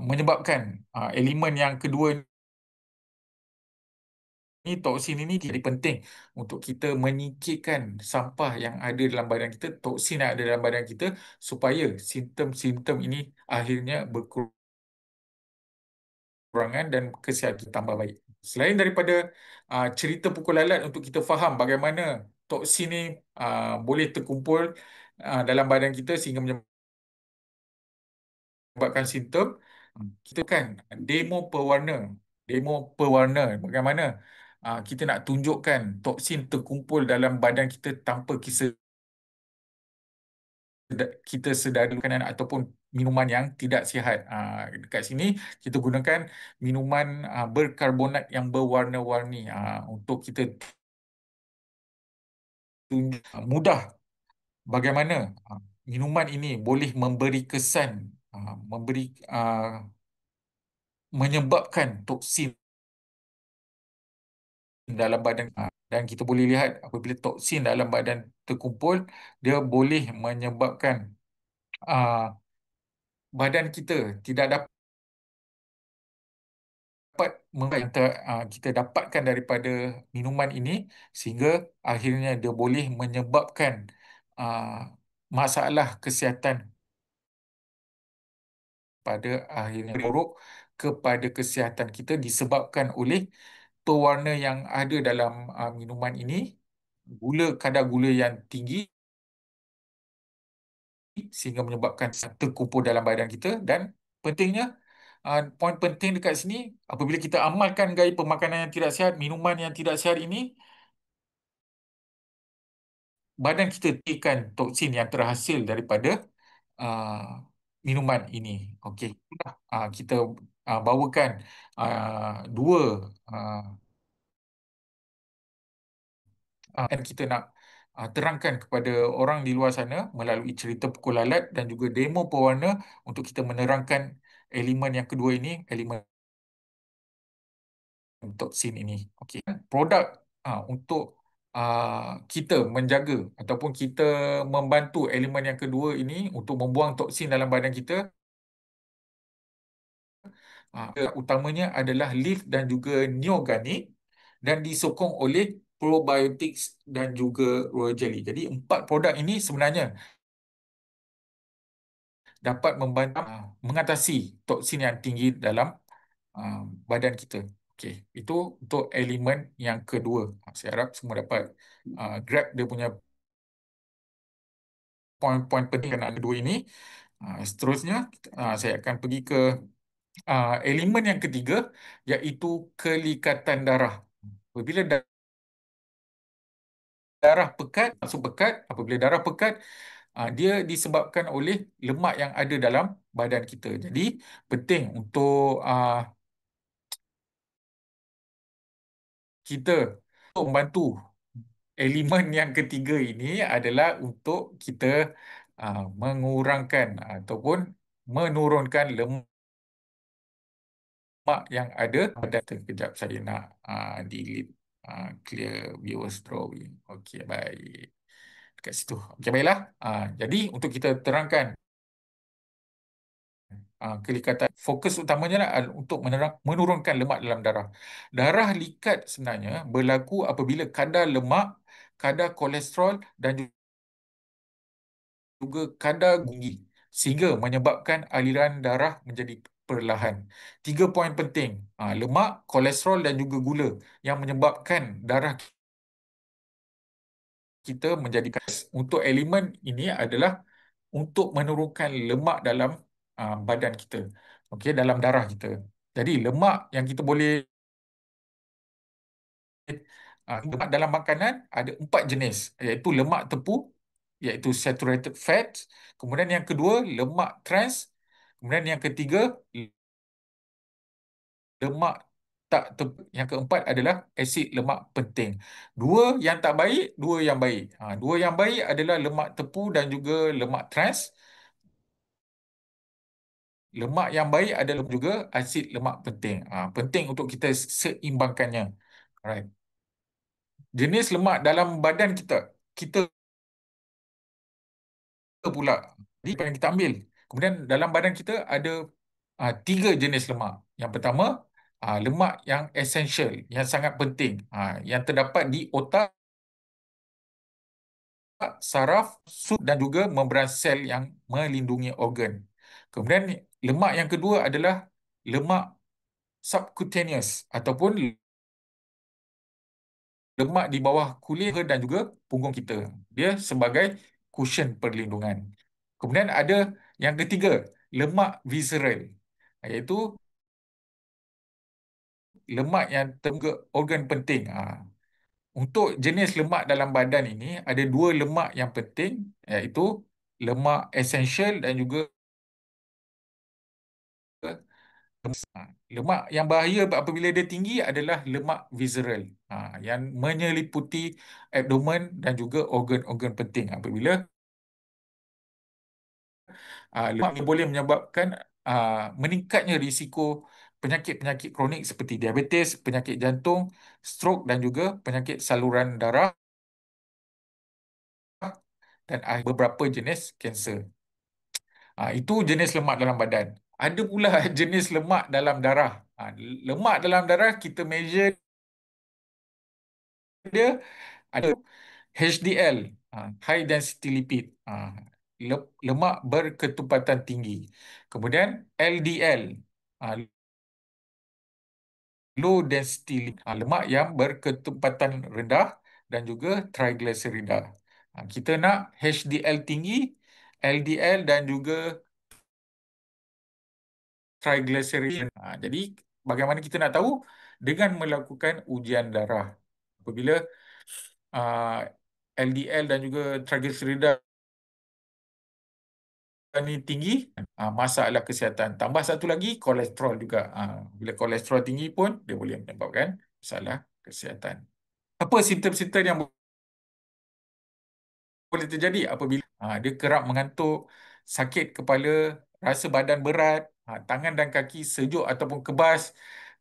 menyebabkan elemen yang kedua ni, toksin ini jadi penting untuk kita menyingkirkan sampah yang ada dalam badan kita, toksin yang ada dalam badan kita, supaya simptom-simptom ini akhirnya berkurangan dan kesihatan kita tambah baik. Selain daripada cerita pukul lalat, untuk kita faham bagaimana toksin ini boleh terkumpul dalam badan kita sehingga menyebabkan simptom, kita kan demo pewarna bagaimana kita nak tunjukkan toksin terkumpul dalam badan kita tanpa kita sedari makanan ataupun minuman yang tidak sihat. Dekat sini kita gunakan minuman berkarbonat yang berwarna-warni untuk kita tunjuk mudah bagaimana minuman ini boleh memberi kesan, memberi menyebabkan toksin dalam badan. Dan kita boleh lihat apabila toksin dalam badan terkumpul, dia boleh menyebabkan badan kita tidak dapat kita dapatkan daripada minuman ini, sehingga akhirnya dia boleh menyebabkan ah, masalah kesihatan pada akhirnya buruk kepada kesihatan kita disebabkan oleh pewarna yang ada dalam minuman ini, kadar gula yang tinggi sehingga menyebabkan terkumpul dalam badan kita. Dan pentingnya, poin penting dekat sini, apabila kita amalkan gaya pemakanan yang tidak sihat, minuman yang tidak sihat ini, badan kita ikan toksin yang terhasil daripada uh, minuman ini. Okey, kita bawakan dua uh, dan kita nak terangkan kepada orang di luar sana melalui cerita pukul lalat dan juga demo pewarna untuk kita menerangkan elemen yang kedua ini, elemen toksin ini. Okey, produk untuk kita menjaga ataupun kita membantu elemen yang kedua ini untuk membuang toksin dalam badan kita, utamanya adalah Leaf dan juga Neoganic, dan disokong oleh Probiotics dan juga Royal Jelly. Jadi empat produk ini sebenarnya dapat membantu mengatasi toksin yang tinggi dalam badan kita. Okey, itu untuk elemen yang kedua. Saya harap semua dapat grab dia punya poin-poin penting kena kedua ini. Seterusnya, saya akan pergi ke elemen yang ketiga, iaitu kelikatan darah. Apabila darah pekat, maksud pekat, apabila darah pekat, dia disebabkan oleh lemak yang ada dalam badan kita. Jadi, penting untuk kita untuk membantu elemen yang ketiga ini adalah untuk kita mengurangkan ataupun menurunkan lemak yang ada pada kejap saya nak delete clear viewers drawing. Okey, baik. Dekat situ. Okey, baiklah. Jadi untuk kita terangkan kelikatan, fokus utamanya lah untuk menurunkan lemak dalam darah. Darah likat sebenarnya berlaku apabila kadar lemak, kadar kolesterol dan juga kadar tinggi sehingga menyebabkan aliran darah menjadi perlahan. Tiga poin penting, lemak, kolesterol dan juga gula yang menyebabkan darah kita menjadi keras. Untuk elemen ini adalah untuk menurunkan lemak dalam badan kita. Okey, dalam darah kita. Jadi lemak yang kita boleh lemak dalam makanan ada empat jenis, iaitu lemak tepu, iaitu saturated fat. Kemudian yang kedua, lemak trans. Kemudian yang ketiga, lemak tak tepu. Yang keempat adalah asid lemak penting. Dua yang tak baik, dua yang baik. Dua yang baik adalah lemak tepu dan juga lemak trans. Lemak yang baik adalah juga asid lemak penting. Penting untuk kita seimbangkannya. Alright. Jenis lemak dalam badan kita, kita pula. Jadi apa yang kita ambil. Kemudian dalam badan kita ada tiga jenis lemak. Yang pertama, lemak yang essential, yang sangat penting, yang terdapat di otak, saraf, dan juga membran sel yang melindungi organ. Kemudian lemak yang kedua adalah lemak subcutaneous ataupun lemak di bawah kulit dan juga punggung kita. Dia sebagai cushion perlindungan. Kemudian ada yang ketiga, lemak visceral, iaitu lemak yang terhubung ke organ penting. Untuk jenis lemak dalam badan ini, ada dua lemak yang penting, iaitu lemak essential dan juga lemak yang bahaya apabila dia tinggi adalah lemak visceral, yang menyeliputi abdomen dan juga organ-organ penting. Apabila lemak ini boleh menyebabkan meningkatnya risiko penyakit-penyakit kronik seperti diabetes, penyakit jantung, stroke dan juga penyakit saluran darah dan beberapa jenis kanser. Itu jenis lemak dalam badan. Ada pula jenis lemak dalam darah. Lemak dalam darah kita measure dia ada HDL, high density lipid, lemak berketumpatan tinggi. Kemudian LDL, low density lipid, lemak yang berketumpatan rendah dan juga triglycerida. Kita nak HDL tinggi, LDL dan juga triglyceride. Jadi bagaimana kita nak tahu? Dengan melakukan ujian darah. Apabila uh, LDL dan juga triglycerida ini tinggi, masalah kesihatan. Tambah satu lagi, kolesterol juga. Bila kolesterol tinggi pun, dia boleh menyebabkan masalah kesihatan. Apa simptom-simptom yang boleh terjadi apabila dia kerap mengantuk, sakit kepala, rasa badan berat, tangan dan kaki sejuk ataupun kebas,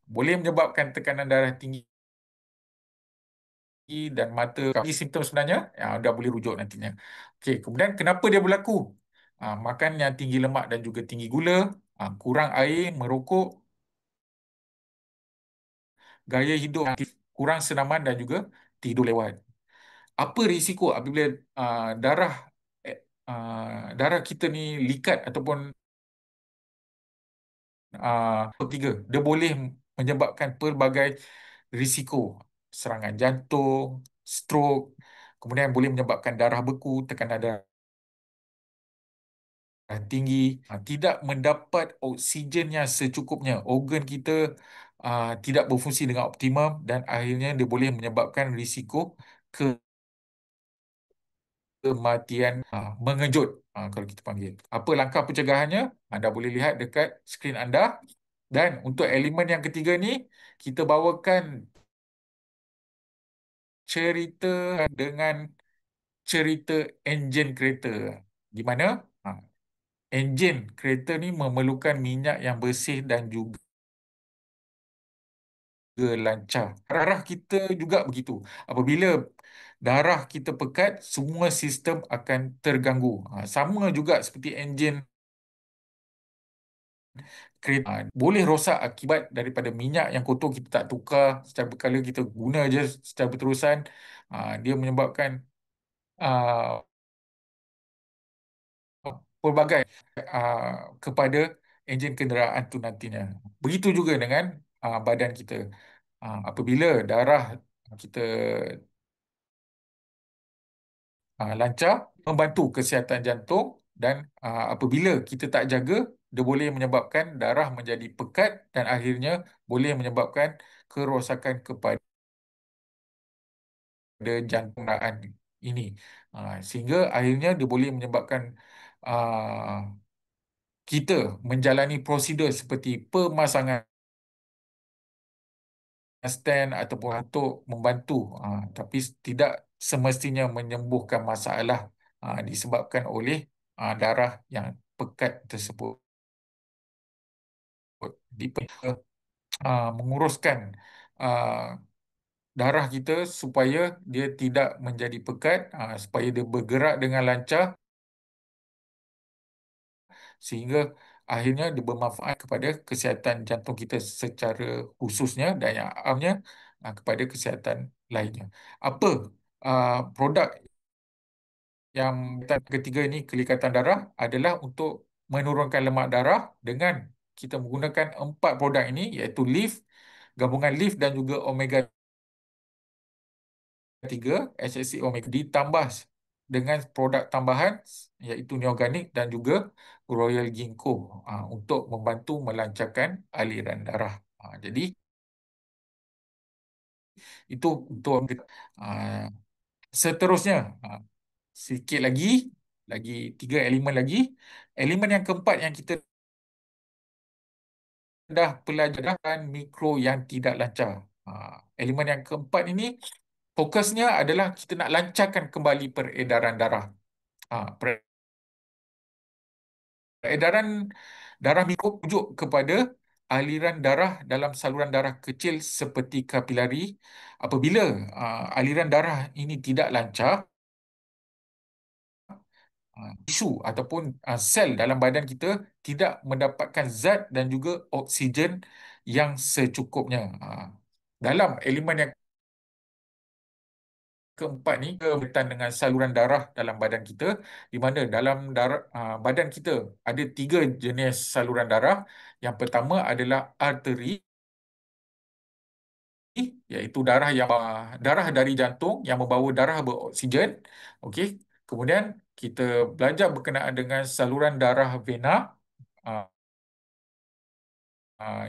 boleh menyebabkan tekanan darah tinggi dan mata. Ini simptom sebenarnya, dah boleh rujuk nantinya. Okey, kemudian kenapa dia berlaku? Makan yang tinggi lemak dan juga tinggi gula, kurang air, merokok, gaya hidup aktif, kurang senaman dan juga tidur lewat. Apa risiko apabila darah eh, darah kita ni likat ataupun tiga, dia boleh menyebabkan pelbagai risiko serangan jantung, stroke, kemudian boleh menyebabkan darah beku, tekanan darah tinggi, tidak mendapat oksigen yang secukupnya. Organ kita tidak berfungsi dengan optimum dan akhirnya dia boleh menyebabkan risiko kematian mengejut, kalau kita panggil. Apa langkah pencegahannya? Anda boleh lihat dekat skrin anda. Dan untuk elemen yang ketiga ni, kita bawakan cerita dengan cerita enjin kereta. Di mana enjin kereta ni memerlukan minyak yang bersih dan juga lancar. Darah kita juga begitu. Apabila darah kita pekat, semua sistem akan terganggu. Sama juga seperti enjin kereta. Boleh rosak akibat daripada minyak yang kotor kita tak tukar secara berkala, kita guna je secara berterusan. Dia menyebabkan ah, pelbagai kepada enjin kenderaan tu nantinya. Begitu juga dengan badan kita. Apabila darah kita lancar, membantu kesihatan jantung dan apabila kita tak jaga, dia boleh menyebabkan darah menjadi pekat dan akhirnya boleh menyebabkan kerosakan kepada jantung ini. Sehingga akhirnya dia boleh menyebabkan kita menjalani prosedur seperti pemasangan stand ataupun untuk membantu, tapi tidak semestinya menyembuhkan masalah disebabkan oleh darah yang pekat tersebut. Menguruskan ah, darah kita supaya dia tidak menjadi pekat, supaya dia bergerak dengan lancar sehingga akhirnya dia bermanfaat kepada kesihatan jantung kita secara khususnya dan yang amnya kepada kesihatan lainnya. Apa produk yang ketiga ini, kelikatan darah, adalah untuk menurunkan lemak darah dengan kita menggunakan 4 produk ini, iaitu leaf, gabungan leaf dan juga omega 3, HSC omega, ditambah dengan produk tambahan iaitu neoganik dan juga Royal Ginkgo untuk membantu melancarkan aliran darah. Jadi itu untuk ah, seterusnya. Sikit lagi 3 elemen lagi. Elemen yang keempat yang kita dah pelajaran, mikro yang tidak lancar. Elemen yang keempat ini fokusnya adalah kita nak lancarkan kembali peredaran darah. Peredaran darah mikro merujuk kepada aliran darah dalam saluran darah kecil seperti kapilari. Apabila aliran darah ini tidak lancar, tisu ataupun sel dalam badan kita tidak mendapatkan zat dan juga oksigen yang secukupnya. Dalam elemen yang keempat ni berkaitan dengan saluran darah dalam badan kita, di mana dalam badan kita ada 3 jenis saluran darah. Yang pertama adalah arteri, iaitu darah dari jantung yang membawa darah beroksigen. Okey. Kemudian kita belajar berkenaan dengan saluran darah vena, ah,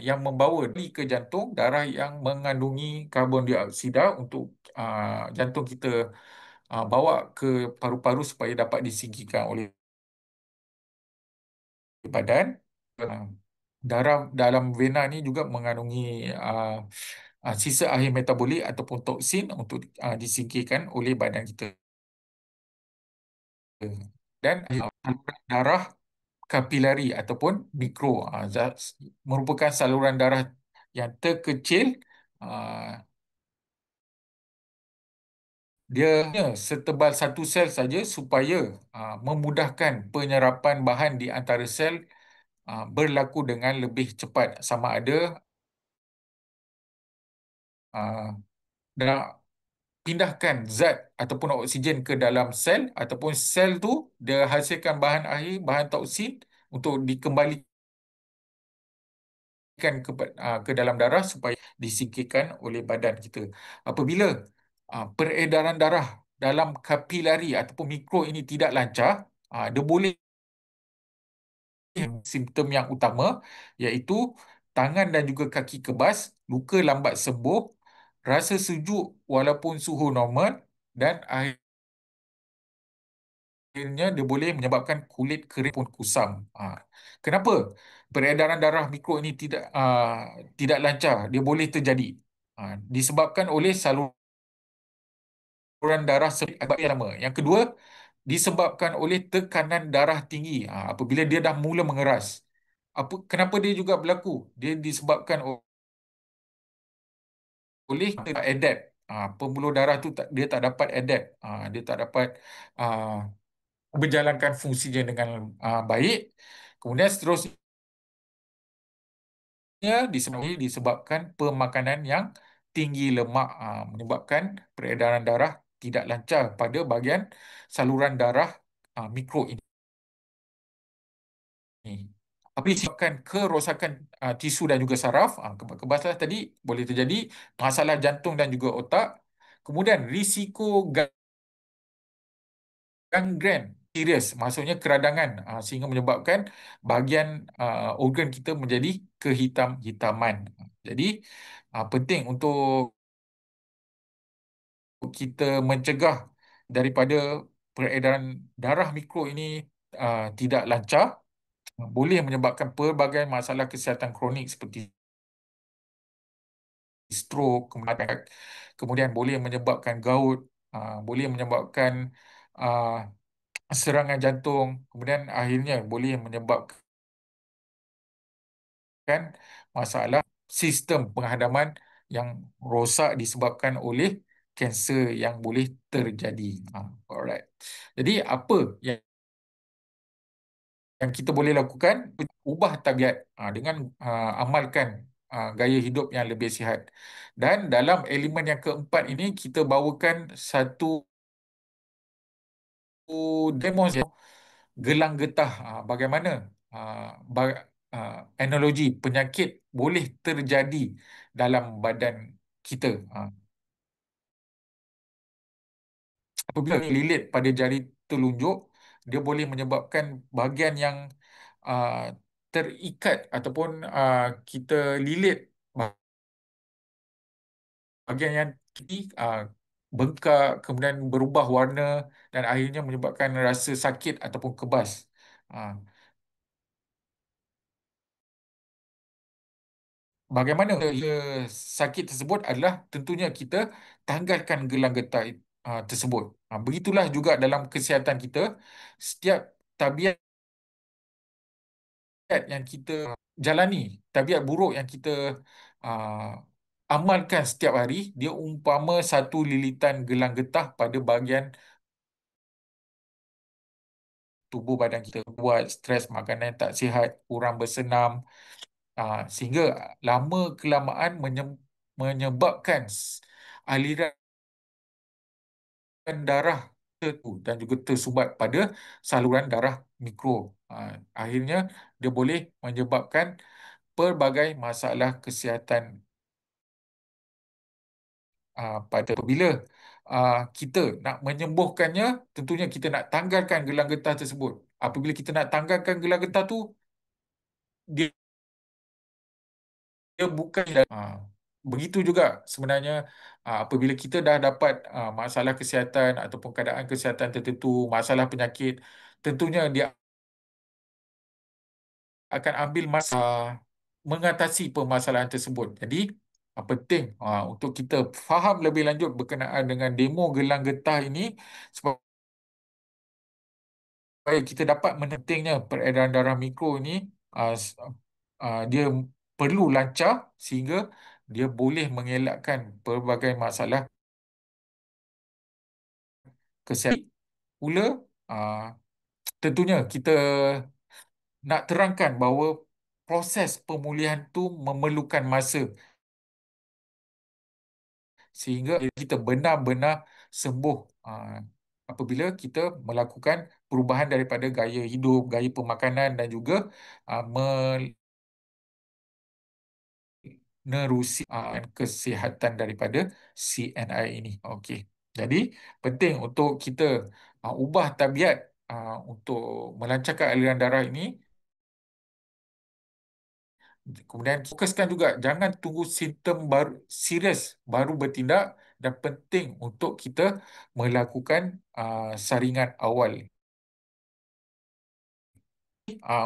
yang membawa ke jantung darah yang mengandungi karbon dioksida untuk jantung kita bawa ke paru-paru supaya dapat disingkirkan oleh badan. Ah, Darah dalam vena ni juga mengandungi sisa akhir metabolik ataupun toksin untuk disingkirkan oleh badan kita. Dan darah kapilari ataupun mikro, merupakan saluran darah yang terkecil. ah, Dia hanya setebal satu sel saja supaya memudahkan penyerapan bahan di antara sel berlaku dengan lebih cepat, sama ada uh, nak pindahkan zat ataupun oksigen ke dalam sel, ataupun sel tu dia hasilkan bahan akhir, bahan toksin untuk dikembalikan ke dalam darah supaya disingkirkan oleh badan kita. Apabila peredaran darah dalam kapilari ataupun mikro ini tidak lancar, dia boleh simptom yang utama iaitu tangan dan juga kaki kebas, luka lambat sembuh, rasa sejuk walaupun suhu normal, dan akhirnya dia boleh menyebabkan kulit kering pun kusam. Kenapa peredaran darah mikro ini tidak lancar? Dia boleh terjadi disebabkan oleh saluran darah sebab yang lama. Yang kedua, disebabkan oleh tekanan darah tinggi. Apabila dia dah mula mengeras. Kenapa dia juga berlaku? Dia disebabkan oleh tak adapt. Pembuluh darah tu dia tak dapat adapt. Dia tak dapat ah, berjalankan fungsinya dengan baik. Kemudian seterusnya disebabkan pemakanan yang tinggi lemak, menyebabkan peredaran darah tidak lancar pada bahagian saluran darah mikro ini. Apabila disebabkan kerosakan tisu dan juga saraf, kebasahan tadi boleh terjadi masalah jantung dan juga otak. Kemudian risiko gangren serius, maksudnya keradangan, sehingga menyebabkan bahagian organ kita menjadi kehitam-hitaman. Jadi penting untuk kita mencegah daripada peredaran darah mikro ini tidak lancar, boleh menyebabkan pelbagai masalah kesihatan kronik seperti stroke, kemudian boleh menyebabkan gout, boleh menyebabkan uh, serangan jantung, kemudian akhirnya boleh menyebabkan masalah sistem penghadaman yang rosak disebabkan oleh kanser yang boleh terjadi. Alright. Jadi apa yang kita boleh lakukan? Ubah tabiat dengan amalkan gaya hidup yang lebih sihat. Dan dalam elemen yang keempat ini kita bawakan satu demonstrasi gelang getah, bagaimana ah, ba- analogi penyakit boleh terjadi dalam badan kita. Apabila lilit pada jari telunjuk, dia boleh menyebabkan bahagian yang ah, terikat ataupun kita lilit bahagian yang ini bengkak, kemudian berubah warna dan akhirnya menyebabkan rasa sakit ataupun kebas. Ah, Bagaimana ia sakit tersebut adalah tentunya kita tanggalkan gelang getah tersebut. Begitulah juga dalam kesihatan kita, setiap tabiat yang kita jalani, tabiat buruk yang kita uh, amalkan setiap hari, dia umpama satu lilitan gelang getah pada bahagian tubuh badan kita. Buat stres, makanan tak sihat, kurang bersenam, sehingga lama kelamaan menyebabkan aliran darah itu dan juga tersumbat pada saluran darah mikro. Akhirnya dia boleh menyebabkan pelbagai masalah kesihatan pada apabila kita nak menyembuhkannya, tentunya kita nak tanggalkan gelang getah tersebut. Apabila kita nak tanggalkan gelang getah tu, dia bukan begitu juga sebenarnya apabila kita dah dapat masalah kesihatan ataupun keadaan kesihatan tertentu, masalah penyakit, tentunya dia akan ambil masa mengatasi permasalahan tersebut. Jadi penting untuk kita faham lebih lanjut berkenaan dengan demo gelang getah ini supaya kita dapat menentingnya peredaran darah mikro ini dia perlu lancar sehingga dia boleh mengelakkan pelbagai masalah kesihatan. Pula tentunya kita nak terangkan bahawa proses pemulihan tu memerlukan masa sehingga kita benar-benar sembuh apabila kita melakukan perubahan daripada gaya hidup, gaya pemakanan dan juga menerusi kesihatan daripada CNI ini. Okey. Jadi penting untuk kita ubah tabiat untuk melancarkan aliran darah ini. Kemudian fokuskan juga jangan tunggu simptom baru serius baru bertindak, dan penting untuk kita melakukan saringan awal.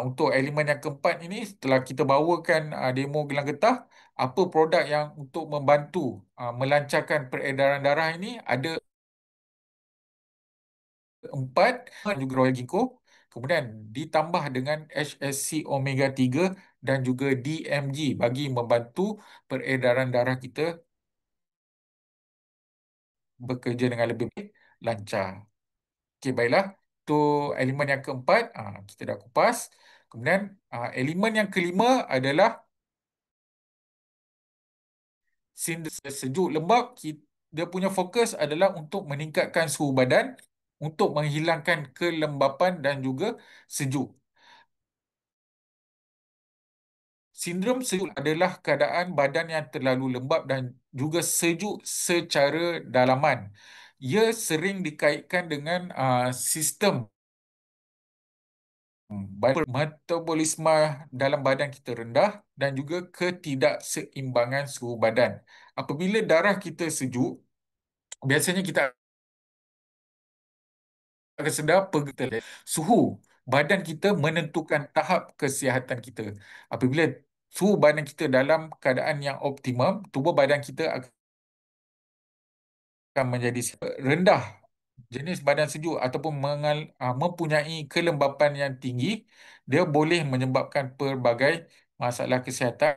Untuk elemen yang keempat ini, setelah kita bawakan demo gelang getah, apa produk yang untuk membantu melancarkan peredaran darah ini, ada empat, dan juga Royal Ginkgo. Kemudian ditambah dengan HSC omega 3 dan juga DMG bagi membantu peredaran darah kita bekerja dengan lebih baik, lancar. Okey, baiklah. Itu elemen yang keempat, kita dah kupas. Kemudian elemen yang kelima adalah sejuk lembab. Dia punya fokus adalah untuk meningkatkan suhu badan, untuk menghilangkan kelembapan dan juga sejuk. Sindrom sejuk adalah keadaan badan yang terlalu lembab dan juga sejuk secara dalaman. Ia sering dikaitkan dengan sistem metabolisme dalam badan kita rendah dan juga ketidakseimbangan suhu badan. Apabila darah kita sejuk, biasanya kita akan sedar suhu badan kita menentukan tahap kesihatan kita. Apabila suhu badan kita dalam keadaan yang optimum, tubuh badan kita akan menjadi rendah. Jenis badan sejuk ataupun mempunyai kelembapan yang tinggi, dia boleh menyebabkan pelbagai masalah kesihatan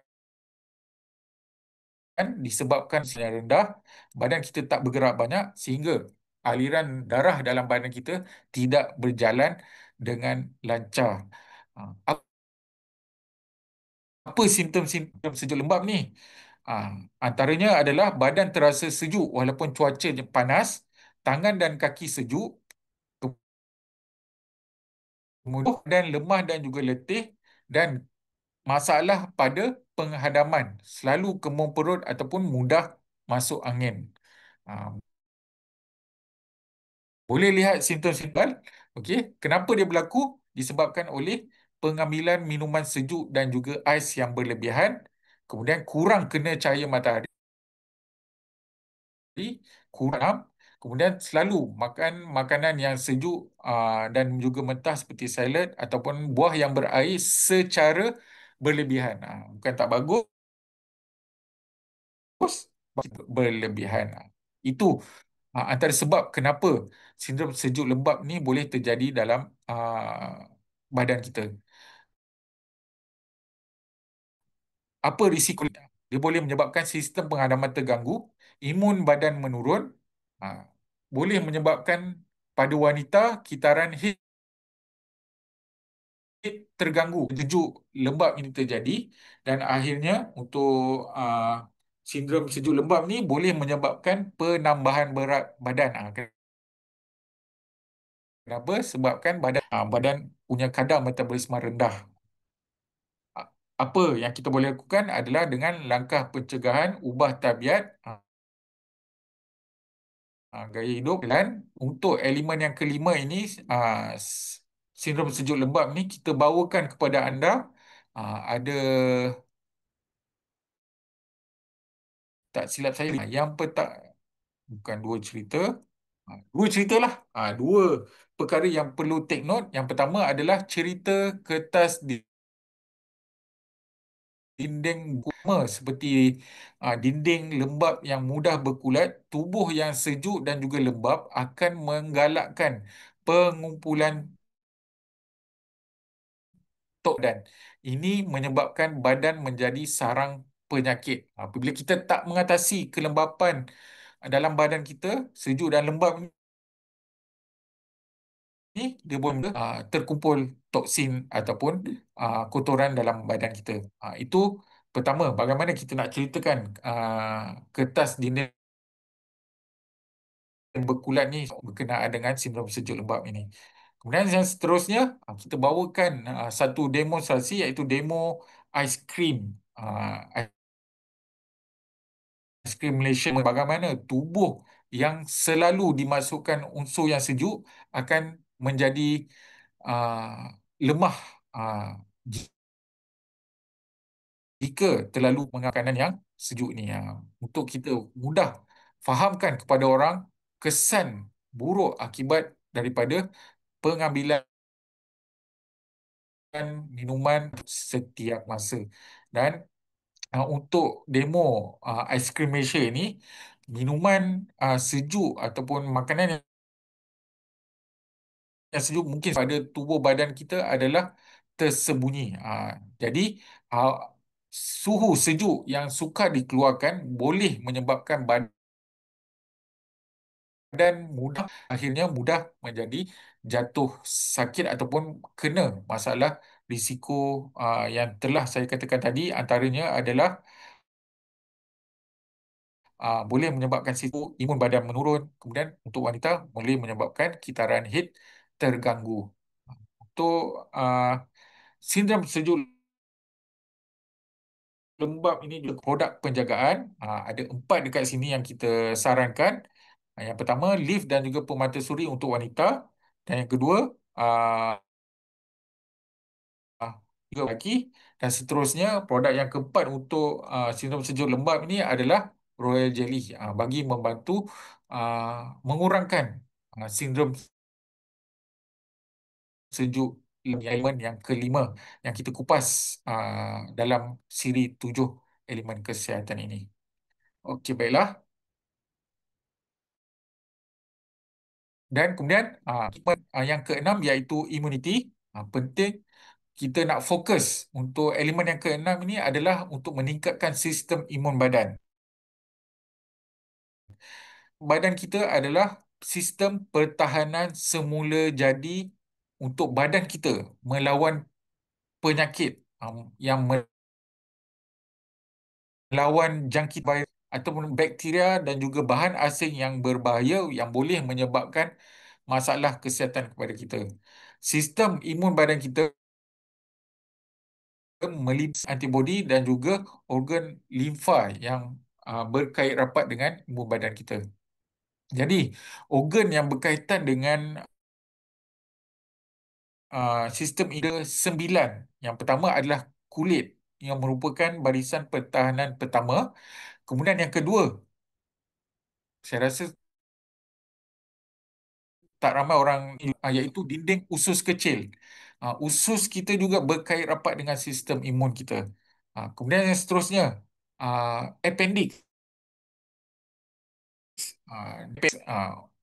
disebabkan sinar rendah, badan kita tak bergerak banyak sehingga aliran darah dalam badan kita tidak berjalan dengan lancar. Ha, Apa simptom-simptom sejuk lembab ni? Ah, Antaranya adalah badan terasa sejuk walaupun cuaca panas, tangan dan kaki sejuk, kemudian badan lemah dan juga letih, dan masalah pada penghadaman, selalu kemung perut ataupun mudah masuk angin. Ah, Boleh lihat simptom-simptom. Okey, kenapa dia berlaku? Disebabkan oleh pengambilan minuman sejuk dan juga ais yang berlebihan, kemudian kurang kena cahaya matahari, kurang, kemudian selalu makan makanan yang sejuk dan juga mentah seperti salad ataupun buah yang berair secara berlebihan. Bukan tak bagus, berlebihan. Itu antara sebab kenapa sindrom sejuk lembab ni boleh terjadi dalam badan kita. Apa risiko? Dia boleh menyebabkan sistem penghadaman terganggu, imun badan menurun, ah, boleh menyebabkan pada wanita kitaran haid terganggu, sejuk lembab ini terjadi, dan akhirnya untuk sindrom sejuk lembab ni boleh menyebabkan penambahan berat badan. Kenapa? Sebabkan badan punya kadar metabolisme rendah. Apa yang kita boleh lakukan adalah dengan langkah pencegahan, ubah tabiat, gaya hidup, dan untuk elemen yang kelima ini, sindrom sejuk lembab ni kita bawakan kepada anda ada, tak silap saya, yang bukan dua cerita, dua cerita lah. Dua perkara yang perlu take note. Yang pertama adalah cerita kertas dinding guma seperti dinding lembab yang mudah berkulat, tubuh yang sejuk dan juga lembab akan menggalakkan pengumpulan tok, dan ini menyebabkan badan menjadi sarang penyakit. Apabila kita tak mengatasi kelembapan dalam badan kita, sejuk dan lembab ni, dia boleh terkumpul toksin ataupun kotoran dalam badan kita. Itu pertama, bagaimana kita nak ceritakan kertas dinding berkulat ni berkenaan dengan sindrom sejuk lembab ini. Kemudian yang seterusnya, kita bawakan satu demonstrasi, iaitu demo aiskrim. skrim Malaysia bagaimana tubuh yang selalu dimasukkan unsur yang sejuk akan menjadi lemah uh, jika terlalu mengambil makanan yang sejuk ni. Untuk kita mudah fahamkan kepada orang kesan buruk akibat daripada pengambilan minuman setiap masa. Dan untuk demo Ice Cream Malaysia ni, minuman sejuk ataupun makanan yang sejuk mungkin pada tubuh badan kita adalah tersembunyi. Jadi ah, suhu sejuk yang sukar dikeluarkan boleh menyebabkan badan mudah akhirnya mudah menjadi jatuh sakit ataupun kena masalah risiko yang telah saya katakan tadi, antaranya adalah boleh menyebabkan sistem imun badan menurun. Kemudian untuk wanita boleh menyebabkan kitaran haid terganggu. Untuk sindrom sejuk lembap ini juga produk penjagaan. Ada 4 dekat sini yang kita sarankan. Yang pertama, lift dan juga pemata suri untuk wanita. Dan yang kedua, juga lagi. Dan seterusnya, produk yang keempat untuk sindrom sejuk lembap ini adalah Royal Jelly. Bagi membantu mengurangkan sindrom sejuk elemen yang kelima yang kita kupas dalam siri 7 elemen kesihatan ini. Okey, baiklah. Dan kemudian yang keenam iaitu imuniti. Penting kita nak fokus untuk elemen yang keenam ini adalah untuk meningkatkan sistem imun badan. Badan kita adalah sistem pertahanan semula jadi untuk badan kita melawan penyakit yang melawan jangkit virus ataupun bakteria dan juga bahan asing yang berbahaya yang boleh menyebabkan masalah kesihatan kepada kita. Sistem imun badan kita melibatkan antibodi dan juga organ limfa yang berkait rapat dengan imun badan kita. Jadi, organ yang berkaitan dengan sistem ini 9. Yang pertama adalah kulit yang merupakan barisan pertahanan pertama. Kemudian yang kedua, saya rasa tak ramai orang iaitu dinding usus kecil. Usus kita juga berkait rapat dengan sistem imun kita. Kemudian yang seterusnya, appendix.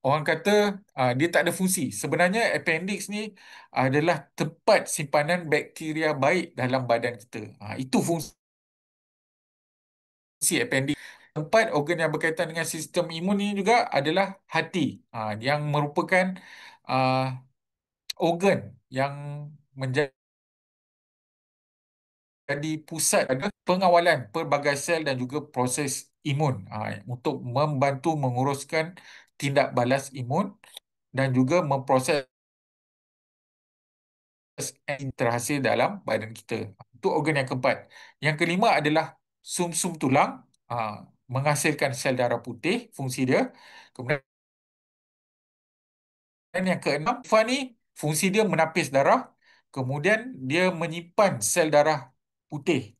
Orang kata dia tak ada fungsi. Sebenarnya appendix ni adalah tempat simpanan bakteria baik dalam badan kita. Itu fungsi appendix. Tempat organ yang berkaitan dengan sistem imun ini juga adalah hati, yang merupakan ah, organ yang menjadi pusat ada pengawalan pelbagai sel dan juga proses imun untuk membantu menguruskan tindak balas imun dan juga memproses yang terhasil dalam badan kita. Itu organ yang keempat. Yang kelima adalah sumsum tulang, menghasilkan sel darah putih, fungsi dia. Kemudian yang keenam, limfa ni fungsi dia menapis darah, kemudian dia menyimpan sel darah putih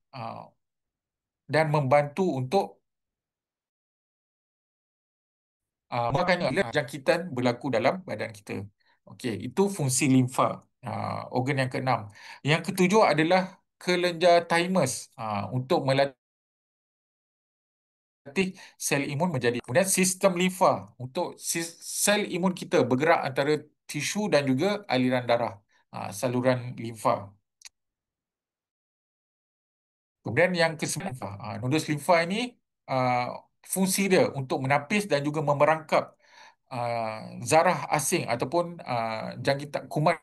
dan membantu untuk makanya jangkitan berlaku dalam badan kita. Okey, itu fungsi limfa, organ yang keenam. Yang ketujuh adalah kelenjar thymus untuk melatih sel imun menjadi. Kemudian sistem limfa untuk sel imun kita bergerak antara tisu dan juga aliran darah, saluran limfa. Kemudian yang kesembilan, nodus limfa ini ah, fungsi dia untuk menapis dan juga memerangkap zarah asing ataupun jangkitan kuman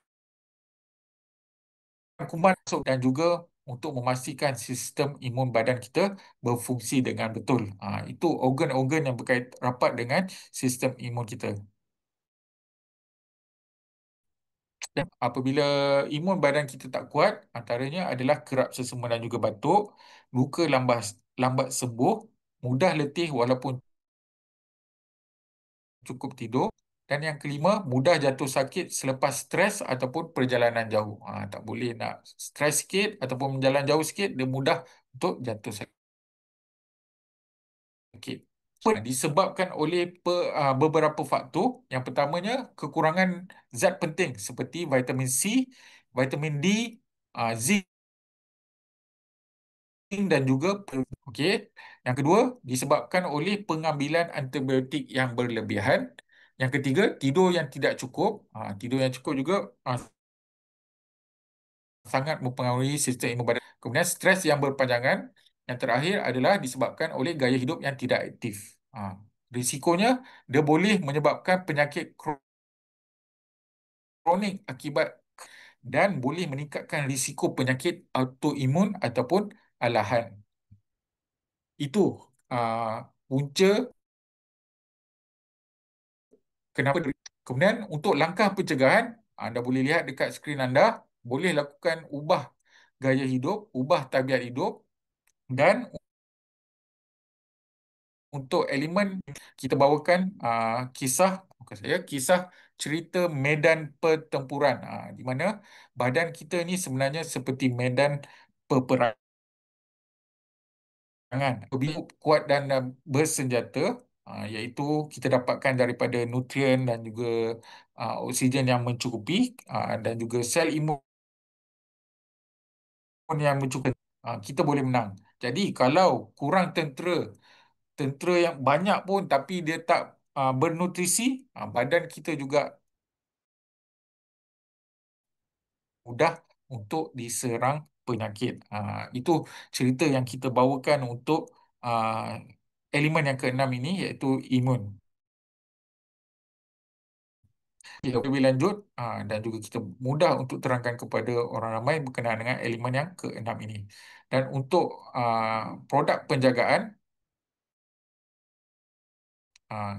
kuman masuk dan juga untuk memastikan sistem imun badan kita berfungsi dengan betul. Itu organ-organ yang berkait rapat dengan sistem imun kita. Dan apabila imun badan kita tak kuat, antaranya adalah kerap sesama dan juga batuk, luka lambat sembuh mudah letih walaupun cukup tidur. Dan yang kelima, mudah jatuh sakit selepas stres ataupun perjalanan jauh. Tak boleh nak stres sikit ataupun berjalan jauh sikit, dia mudah untuk jatuh sakit. Disebabkan oleh beberapa faktor. Yang pertamanya, kekurangan zat penting seperti vitamin C, vitamin D, zinc dan juga okey. Yang kedua, disebabkan oleh pengambilan antibiotik yang berlebihan. Yang ketiga, tidur yang tidak cukup. Tidur yang cukup juga sangat mempengaruhi sistem imun badan. Kemudian stres yang berpanjangan. Yang terakhir adalah disebabkan oleh gaya hidup yang tidak aktif. Risikonya, dia boleh menyebabkan penyakit kronik akibat dan boleh meningkatkan risiko penyakit autoimun ataupun alahan. Itu punca kenapa. Kemudian untuk langkah pencegahan, anda boleh lihat dekat skrin anda, boleh lakukan ubah gaya hidup, ubah tabiat hidup. Dan untuk elemen, kita bawakan kisah, bukan saya, kisah cerita medan pertempuran, di mana badan kita ni sebenarnya seperti medan peperangan. Begitu kuat dan bersenjata, iaitu kita dapatkan daripada nutrien dan juga oksigen yang mencukupi, dan juga sel imun yang mencukupi, kita boleh menang. Jadi kalau kurang tentera, tentera yang banyak pun tapi dia tak bernutrisi, badan kita juga mudah untuk diserang penyakit. Itu cerita yang kita bawakan untuk ah, elemen yang keenam ini, iaitu imun. Ya, lebih lanjut, dan juga kita mudah untuk terangkan kepada orang ramai berkenaan dengan elemen yang keenam ini. Dan untuk produk penjagaan,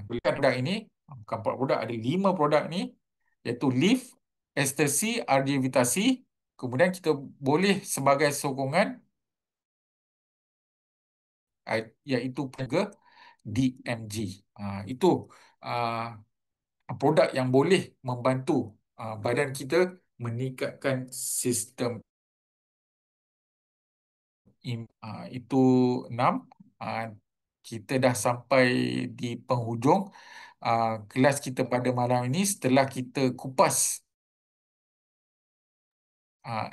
belikan produk ini, bukan produk, ada 5 produk ini, iaitu Leaf, Ecstasy, RJ Vitasi. Kemudian kita boleh sebagai sokongan, iaitu penjaga DMG. Itu ah, produk yang boleh membantu badan kita meningkatkan sistem itu 6. Ah, kita dah sampai di penghujung kelas kita pada malam ini. Setelah kita kupas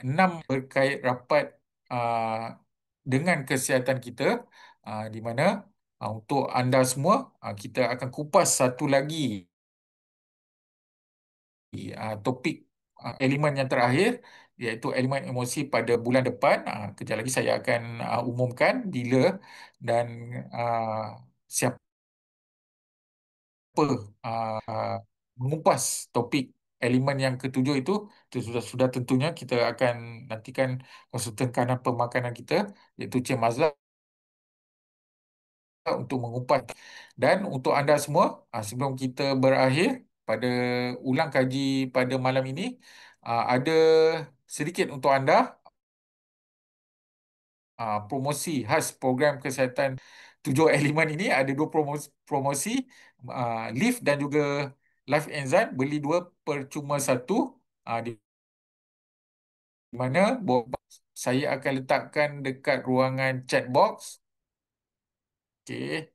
6 berkait rapat ah, dengan kesihatan kita, di mana untuk anda semua, kita akan kupas satu lagi topik, elemen yang terakhir, iaitu elemen emosi pada bulan depan. Kejap lagi saya akan umumkan bila dan siapa mengupas topik elemen yang ketujuh itu sudah tentunya kita akan nantikan konsultan kanan pemakanan kita, iaitu Cik Mazlan, untuk mengupas. Dan untuk anda semua, sebelum kita berakhir pada ulang kaji pada malam ini, ada sedikit untuk anda promosi khas program kesihatan 7 elemen ini. Ada 2 promosi, Lift dan juga Life Enzyme, beli 2 percuma 1, di mana saya akan letakkan dekat ruangan chat box. Okey,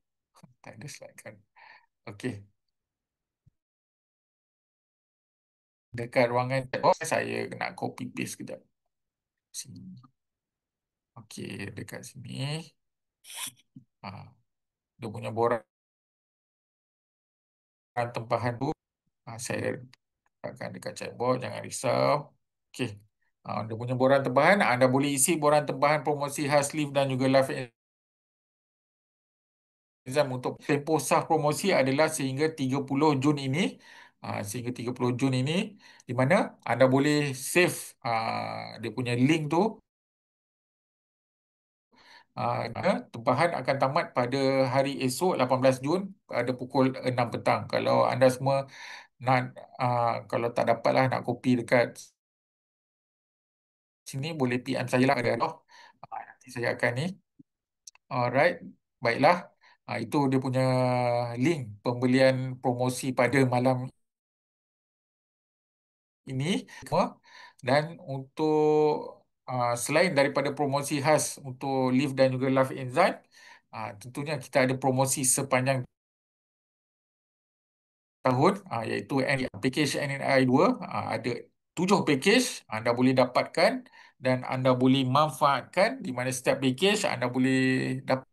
tak ada slide kan. Okey, dekat ruangan chat box saya nak copy paste kejap sini. Okey, dekat sini. Ah, dia punya borang tempahan tu, saya letakkan dekat chatbot, jangan risau. Okey. Anda punya borang tempahan, anda boleh isi borang tempahan promosi khas Live dan juga Live Exam. Untuk tempoh sah promosi adalah sehingga 30 Jun ini. Sehingga 30 Jun ini, di mana anda boleh save dia punya link tu. Tempahan akan tamat pada hari esok 18 Jun pada pukul 6 petang. Kalau anda semua nak, kalau tak dapatlah nak kopi dekat sini, boleh PM saya lah. Nanti saya akan ni. Alright, baiklah. Itu dia punya link pembelian promosi pada malam ini semua. Dan untuk selain daripada promosi khas untuk Live dan juga Love Enzyme, tentunya kita ada promosi sepanjang tahun, iaitu package NNI 2, ada 7 package anda boleh dapatkan dan anda boleh manfaatkan, di mana setiap package anda boleh dapatkan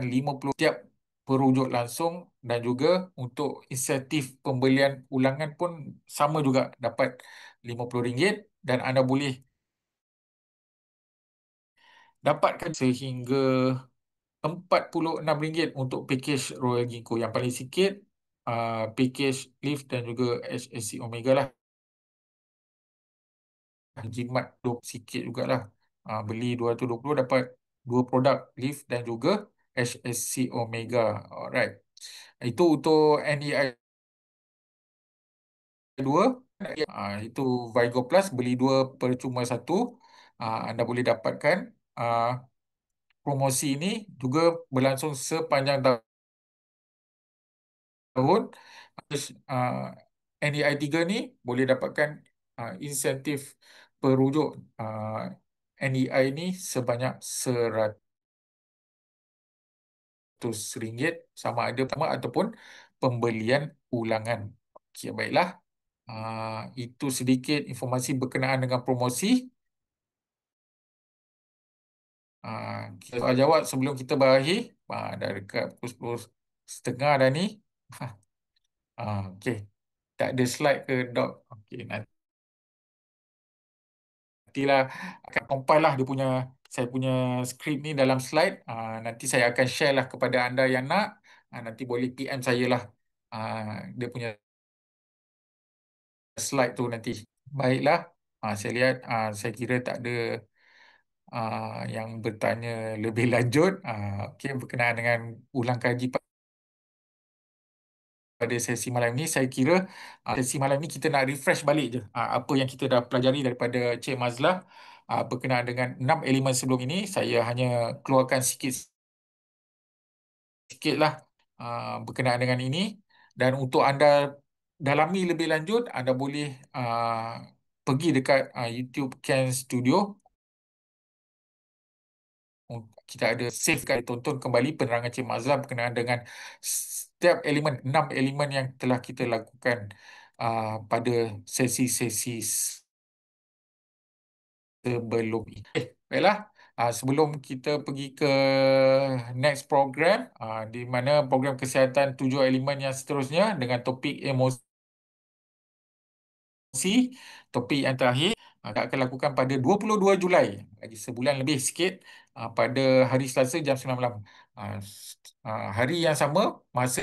50 tiap perujuk langsung, dan juga untuk insentif pembelian ulangan pun sama juga, dapat RM50, dan anda boleh dapatkan sehingga RM46 untuk package Royal Ginkgo. Yang paling sikit package Lift dan juga HSC Omega lah. Jimat sikit jugalah. Beli 220 dapat dua produk Lift dan juga HSC Omega. Alright. Itu untuk NEI 2. Itu Vigo Plus, beli dua percuma satu. Anda boleh dapatkan promosi ini juga berlangsung sepanjang tahun. Terus, NEI 3 ni boleh dapatkan insentif perujuk NEI ni sebanyak RM100, sama ada pertama ataupun pembelian ulangan. Okey, baiklah. Itu sedikit informasi berkenaan dengan promosi. Soal jawab sebelum kita berakhir. Dah dekat pukul 10.30 dah ni. Okey. Tak ada slide ke, Dok? Okey, nantilah akan compile lah saya punya skrip ni dalam slide. Nanti saya akan share lah kepada anda yang nak. Nanti boleh PM saya lah dia punya slide tu nanti. Baiklah. Saya lihat, saya kira tak ada yang bertanya lebih lanjut. Okey, berkenaan dengan ulang kaji pada sesi malam ini, saya kira sesi malam ini kita nak refresh balik je apa yang kita dah pelajari daripada Cik Mazlah berkenaan dengan 6 elemen sebelum ini. Saya hanya keluarkan sikit lah berkenaan dengan ini. Dan untuk anda dalami lebih lanjut, anda boleh pergi dekat YouTube Ken Studio. Kita ada save kat, tonton kembali penerangan Cik Mazlan berkenaan dengan setiap elemen, 6 elemen yang telah kita lakukan pada sesi-sesi sebelum ini. Baiklah. Sebelum kita pergi ke next program, di mana program kesihatan 7 elemen yang seterusnya dengan topik emosi, topik yang terakhir kita akan lakukan pada 22 Julai, lagi sebulan lebih sikit, pada hari Selasa jam 9 malam. Hari yang sama, masa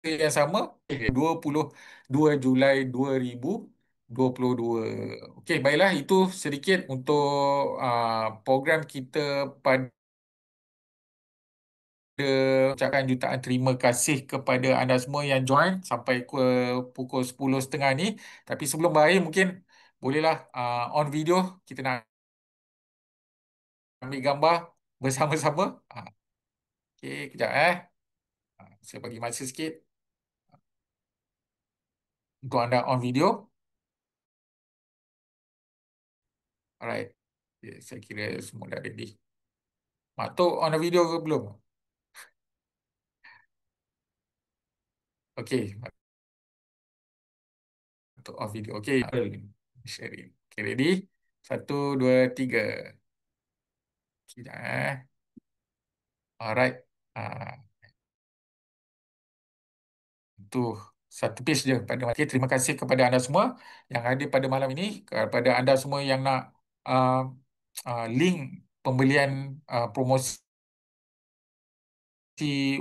yang sama, 22 Julai 2022. Okey, baiklah, itu sedikit untuk program kita pada ucapkan jutaan terima kasih kepada anda semua yang join sampai ke pukul 10.30 ni. Tapi sebelum berakhir, mungkin bolehlah on video kita nak ambil gambar bersama-sama. Okey, kejap saya bagi masa sikit untuk anda on video. Alright. Okay, saya kira semua dah ready. Tok on the video ke belum? Okey, Tok on video. Okey, sharing. Okey, ready? Satu, dua, tiga. Sekejap Alright. Ah, Itu satu page je pada malam. Okay, terima kasih kepada anda semua yang hadir pada malam ini. Kepada anda semua yang nak uh, link pembelian promosi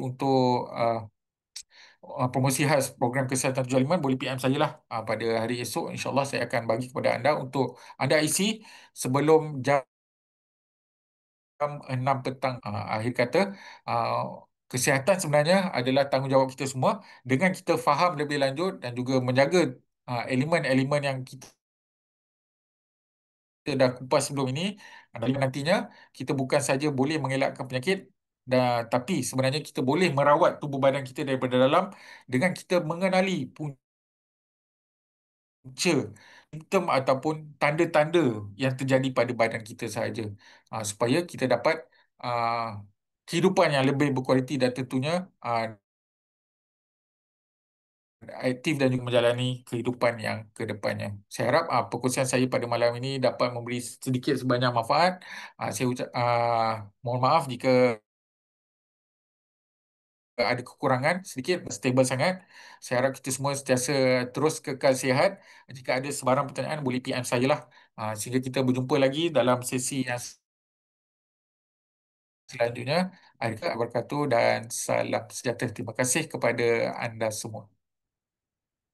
untuk promosi khas program kesihatan tujuan lima, boleh PM saya lah pada hari esok. InsyaAllah saya akan bagi kepada anda untuk anda isi sebelum jam 6 petang. Akhir kata, uh, kesihatan sebenarnya adalah tanggungjawab kita semua. Dengan kita faham lebih lanjut dan juga menjaga elemen-elemen yang kita kita dah kupas sebelum ini, dan nantinya kita bukan saja boleh mengelakkan penyakit, tapi sebenarnya kita boleh merawat tubuh badan kita daripada dalam dengan kita mengenali punca, simptom ataupun tanda-tanda yang terjadi pada badan kita sahaja. Supaya kita dapat ah, kehidupan yang lebih berkualiti dan tentunya aktif dan juga menjalani kehidupan yang ke depannya. Saya harap perkongsian saya pada malam ini dapat memberi sedikit sebanyak manfaat. Mohon maaf jika ada kekurangan sedikit, stable sangat. Saya harap kita semua sentiasa terus kekal sihat. Jika ada sebarang pertanyaan boleh PM saya lah. Sehingga kita berjumpa lagi dalam sesi yang selanjutnya. Akhirnya, wabarakatuh dan salam sejahtera. Terima kasih kepada anda semua.